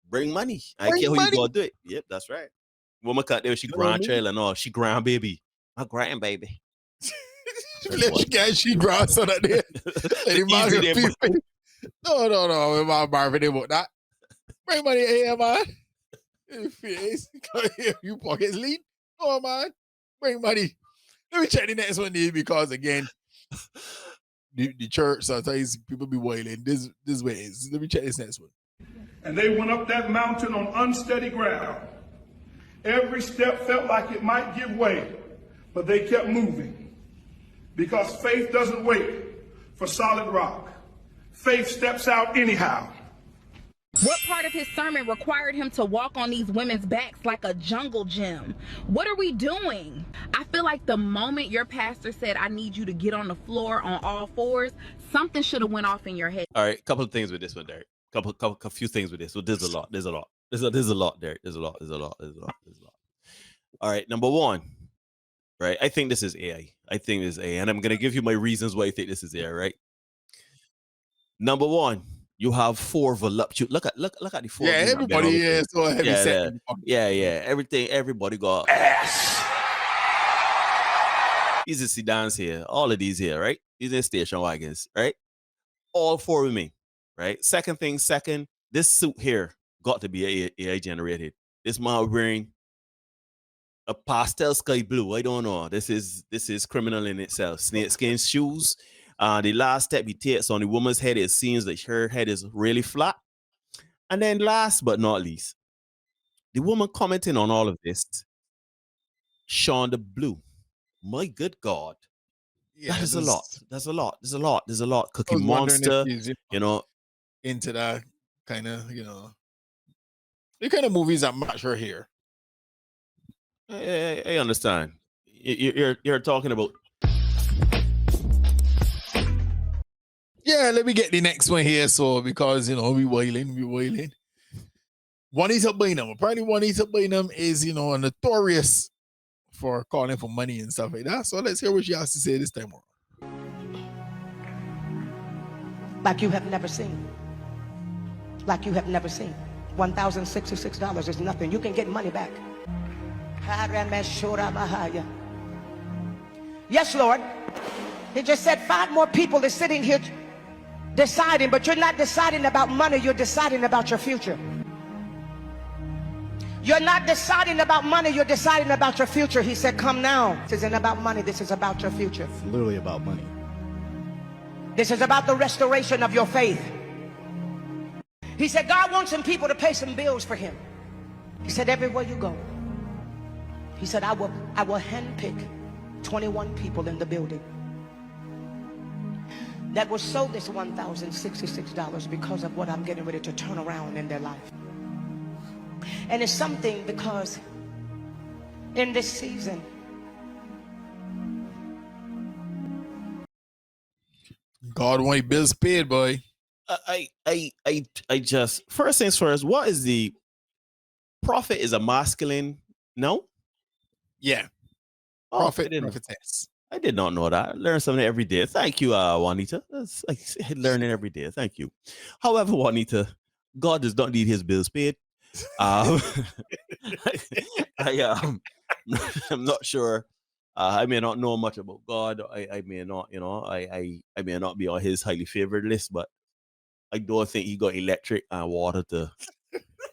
bring money. I care how you gonna do it. Yep, that's right. Woman cut there, she grandchild and all. She grandbaby. My grandbaby. She grand son of there. No. My Marvin about that. Bring money here, man. You pockets lean. Oh man, bring money. Let me check the next one here because again, the church sometimes people be wailing. This way is. Let me check this next one. And they went up that mountain on unsteady ground. Every step felt like it might give way, but they kept moving because faith doesn't wait for solid rock. Faith steps out anyhow. What part of his sermon required him to walk on these women's backs like a jungle gym? What are we doing? I feel like the moment your pastor said, I need you to get on the floor on all fours, something should have went off in your head. All right, couple of things with this one, Derek. A few things with this. So there's a lot, Derek. There's a lot. All right, number one, right? I think this is AI. And I'm gonna give you my reasons why I think this is AI, right? Number one, you have 4 voluptuous. Look at the 4. Yeah, everybody is so heavy set. Yeah. Everybody got ass. These are sedans here. All of these here, right? These are station wagons, right? All 4 with me, right? Second, this suit here got to be AI generated. This man wearing a pastel sky blue. I don't know. This is criminal in itself. Snakeskin shoes. The last step he takes on the woman's head, it seems that her head is really flat. And then last but not least, the woman commenting on all of this, Sean the Blue. My good God. Yeah, that is a lot. There's a lot. Cookie Monster, into that kind of, the kind of movies that match her hair. I understand. You're talking about. Yeah, let me get the next one here. So, because, we wailing. Juanita Bynum. Apparently, Juanita Bynum is, notorious for calling for money and stuff like that. So, let's hear what she has to say this time around. Like you have never seen. $1,066 is nothing. You can get money back. Yes, Lord. He just said 5 more people are sitting here deciding, but you're not deciding about money, you're deciding about your future. You're not deciding about money, you're deciding about your future. He said, come now. This isn't about money, this is about your future. It's literally about money. This is about the restoration of your faith. He said, God wants some people to pay some bills for him. He said, everywhere you go. He said, I will handpick 21 people in the building that will sow this $1,066 because of what I'm getting ready to turn around in their life. And it's something because in this season, God want bills paid, boy. I just, first things first, what is the prophet? Is a masculine? No? Yeah. Oh, Prophet, prophetess. I did not know that. I learn something every day. Thank you, Juanita. That's like learning every day. Thank you. However, Juanita, God does not need his bills paid. I'm not sure. I may not know much about God. I may not, I may not be on his highly favored list, but I don't think he got electric and water to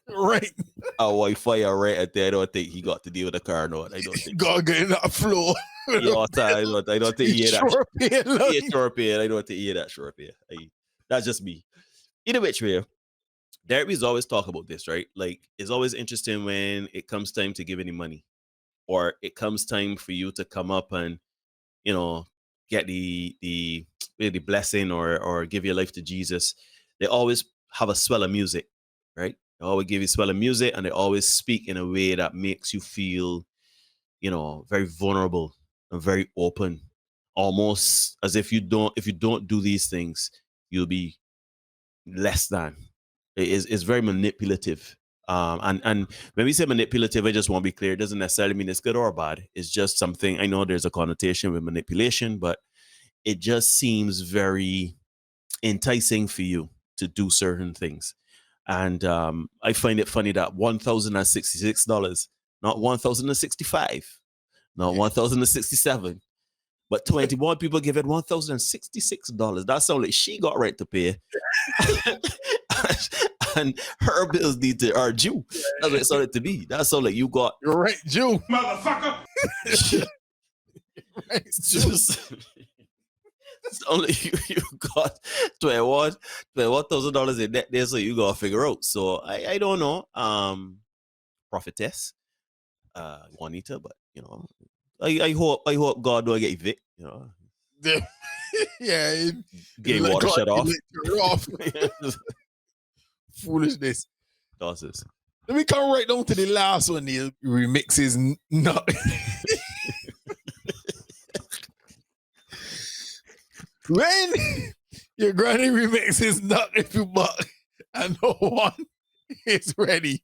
right. Wi-Fi right at there. I don't think he got to deal with the car. No, I don't think God getting that floor. Yeah, I don't think he had that. Sure pay, like. Yeah, sure pay. I don't think he had that sure pay. That's just me. Either which way, Derby's always talk about this, right? Like, it's always interesting when it comes time to give any money, or it comes time for you to come up and, get the blessing or give your life to Jesus. They always have a swell of music, right? They always give you swell of music, and they always speak in a way that makes you feel, very vulnerable and very open, almost as if you don't do these things, you'll be less than. It's very manipulative. And when we say manipulative, I just want to be clear, it doesn't necessarily mean it's good or bad. It's just something, I know there's a connotation with manipulation, but it just seems very enticing for you to do certain things. And I find it funny that $1,066, not $1,065, not $1,067, but 21 people give it $1,066. That sounds like she got right to pay. And her bills are due. That's what it sounded to be. That sounded like you got. You're right, Jew. Motherfucker. Right, Jew. It's only you got $21,000 in debt there, so you gotta figure out. So I don't know, prophetess, Juanita, but I hope God don't get Vic, Yeah, gay water shut off. Foolishness. Dosses. Let me come right down to the last one. The remixes not. When your granny remixes not if you buck and no one is ready.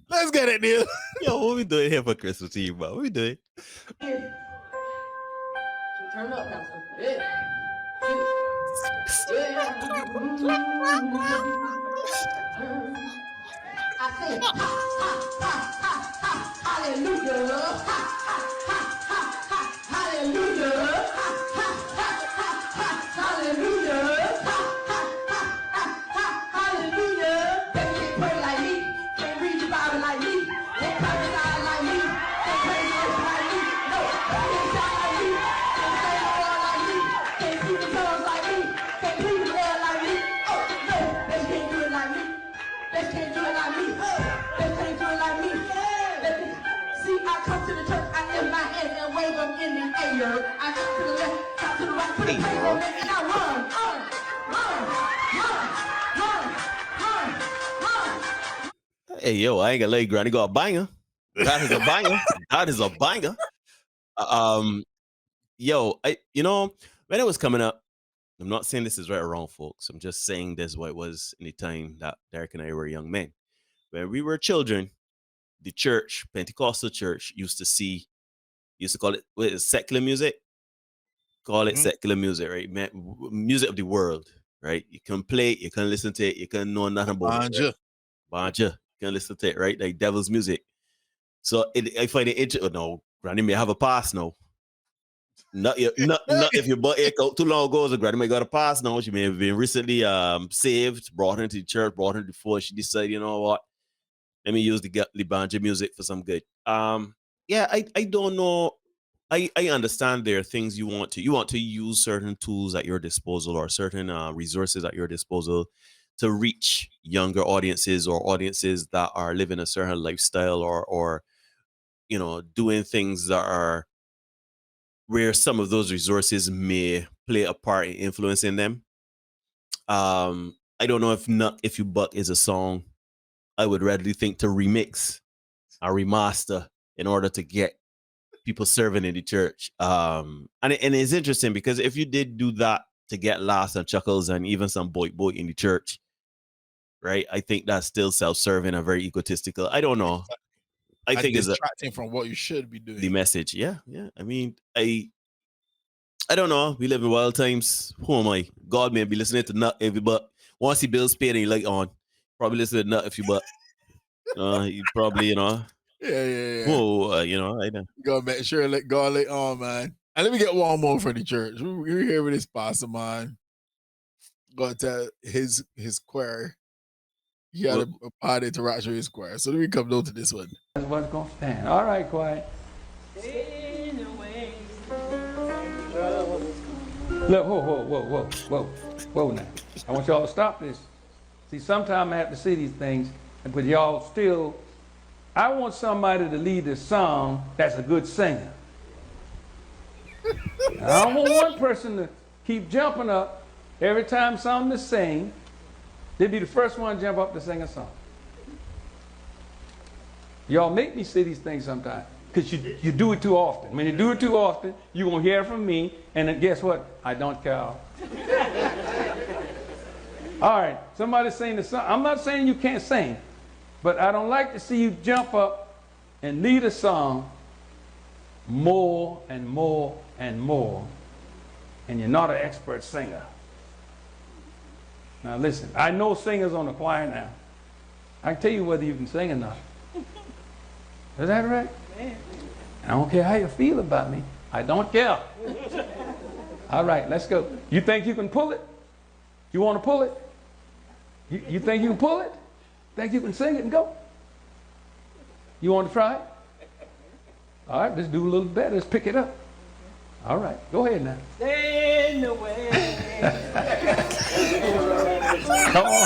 Let's get it, Neil. Yo, what we doing here for Christmas Eve, bro? What we doing? Turn up, Pastor. Yeah. I say, ha, ha, ha, ha, ha, hallelujah. Ha, ha, ha, ha, ha, hallelujah. Ha, ha, ha, ha, ha, hallelujah. Ha, ha, ha, ha, ha, hallelujah. They can't pray like me, can't read the Bible like me, can't prophesy like me, can't praise worship like me, no, can't shout like me, can't say the word like me, can't speak in tongues like me, can't plead the blood like me. Oh, no, they can't do it like me. They can't do it like me. They can't do it like me. See, I come to the church, I lift my hands and wave them in the air. I come to the left, come to the right, put a praise on them, and I run, run. Hey, yo, I ain't gonna let you, Granny, got a banger. That is a banger. That is a banger. Yo, when it was coming up, I'm not saying this is right or wrong, folks. I'm just saying this is what it was in the time that Derek and I were young men. When we were children, the church, Pentecostal church, used to call it secular music. Call it secular music, right? Music of the world, right? You can play it, you can listen to it, you can know nothing about it. Banja. You can listen to it, right? Like devil's music. So I find it interesting. No, Granny may have a pass now. Not if your butt ache out too long ago, the grandma got a pass now. She may have been recently saved, brought into the church, brought into the force. She decided, you know what? Let me use the banjo music for some good. Yeah, I don't know. I understand there are things you want to use certain tools at your disposal or certain resources at your disposal to reach younger audiences or audiences that are living a certain lifestyle or doing things that are where some of those resources may play a part in influencing them. I don't know if you buck is a song I would readily think to remix or remaster in order to get people serving in the church. And it's interesting because if you did do that to get laughs and chuckles and even some boy in the church, right? I think that's still self-serving and very egotistical. I don't know. I think it's distracting from what you should be doing. The message. Yeah. I mean, I don't know. We live in wild times. Who am I? God may be listening to nut every but once he bills paid and he like on, probably listen to nut if you but you probably, Yeah. whoa, I know. Go make sure let God lay on, man. And let me get one more for the church. We're here with this pastor, man. Got to his choir. He had a bad interaction with his choir. So let me come down to this one. That's what's going to stand. All right, quiet. Look, whoa now. I want y'all to stop this. See, sometimes I have to see these things, but y'all still, I want somebody to lead this song that's a good singer. I don't want one person to keep jumping up every time something is sing. They'd be the first one to jump up to sing a song. Y'all make me say these things sometimes because you do it too often. When you do it too often, you're going to hear from me, and then guess what? I don't care. All right, somebody sing the song. I'm not saying you can't sing, but I don't like to see you jump up and lead a song more and more and more, and you're not an expert singer. Now listen, I know singers on the choir now. I can tell you whether you can sing or not. Is that right? I don't care how you feel about me. I don't care. All right, let's go. You think you can pull it? You want to pull it? You think you can pull it? Think you can sing it and go? You want to try it? All right, let's do a little better. Let's pick it up. All right, go ahead now. Stay in the way. Come on.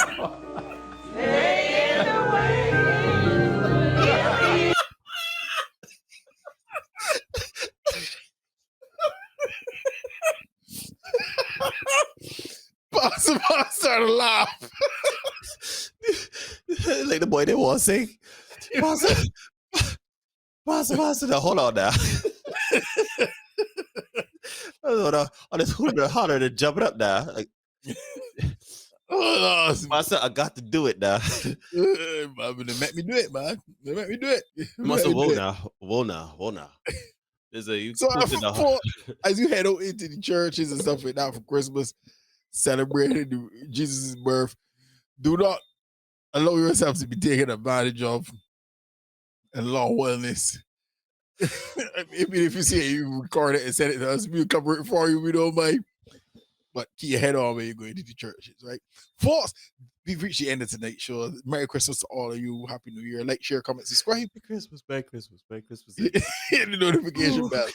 Stay in the way. Pastor started to laugh. Like the boy they want to sing. Pastor, now, hold on now. On this harder than jumping up now. Like, Pastor, I got to do it now. They make me do it, man. They make me do it. You must have whoa now. There's a So as you head out into the churches and stuff like that for Christmas, celebrating Jesus' birth, do not allow yourself to be taken advantage of and law wellness. I mean, if you see it, you record it and send it to us, we'll cover it for you, we don't mind. But keep your head on when you're going to the churches, right? Folks, we've reached the end of tonight's show. Merry Christmas to all of you. Happy New Year. Like, share, comment, subscribe. Merry Christmas. Hit the notification bell.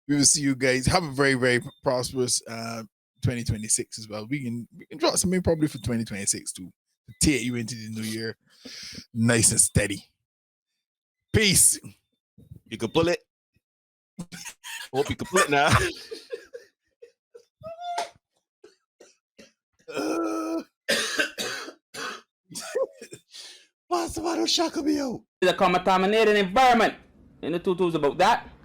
We will see you guys. Have a very, very prosperous 2026 as well. We can drop something probably for 2026 to take you into the new year nice and steady. Peace. You can pull it. Hope you can pull it now. Pastor, why don't shackle me out? It's a contaminated environment. And the tutu's about that.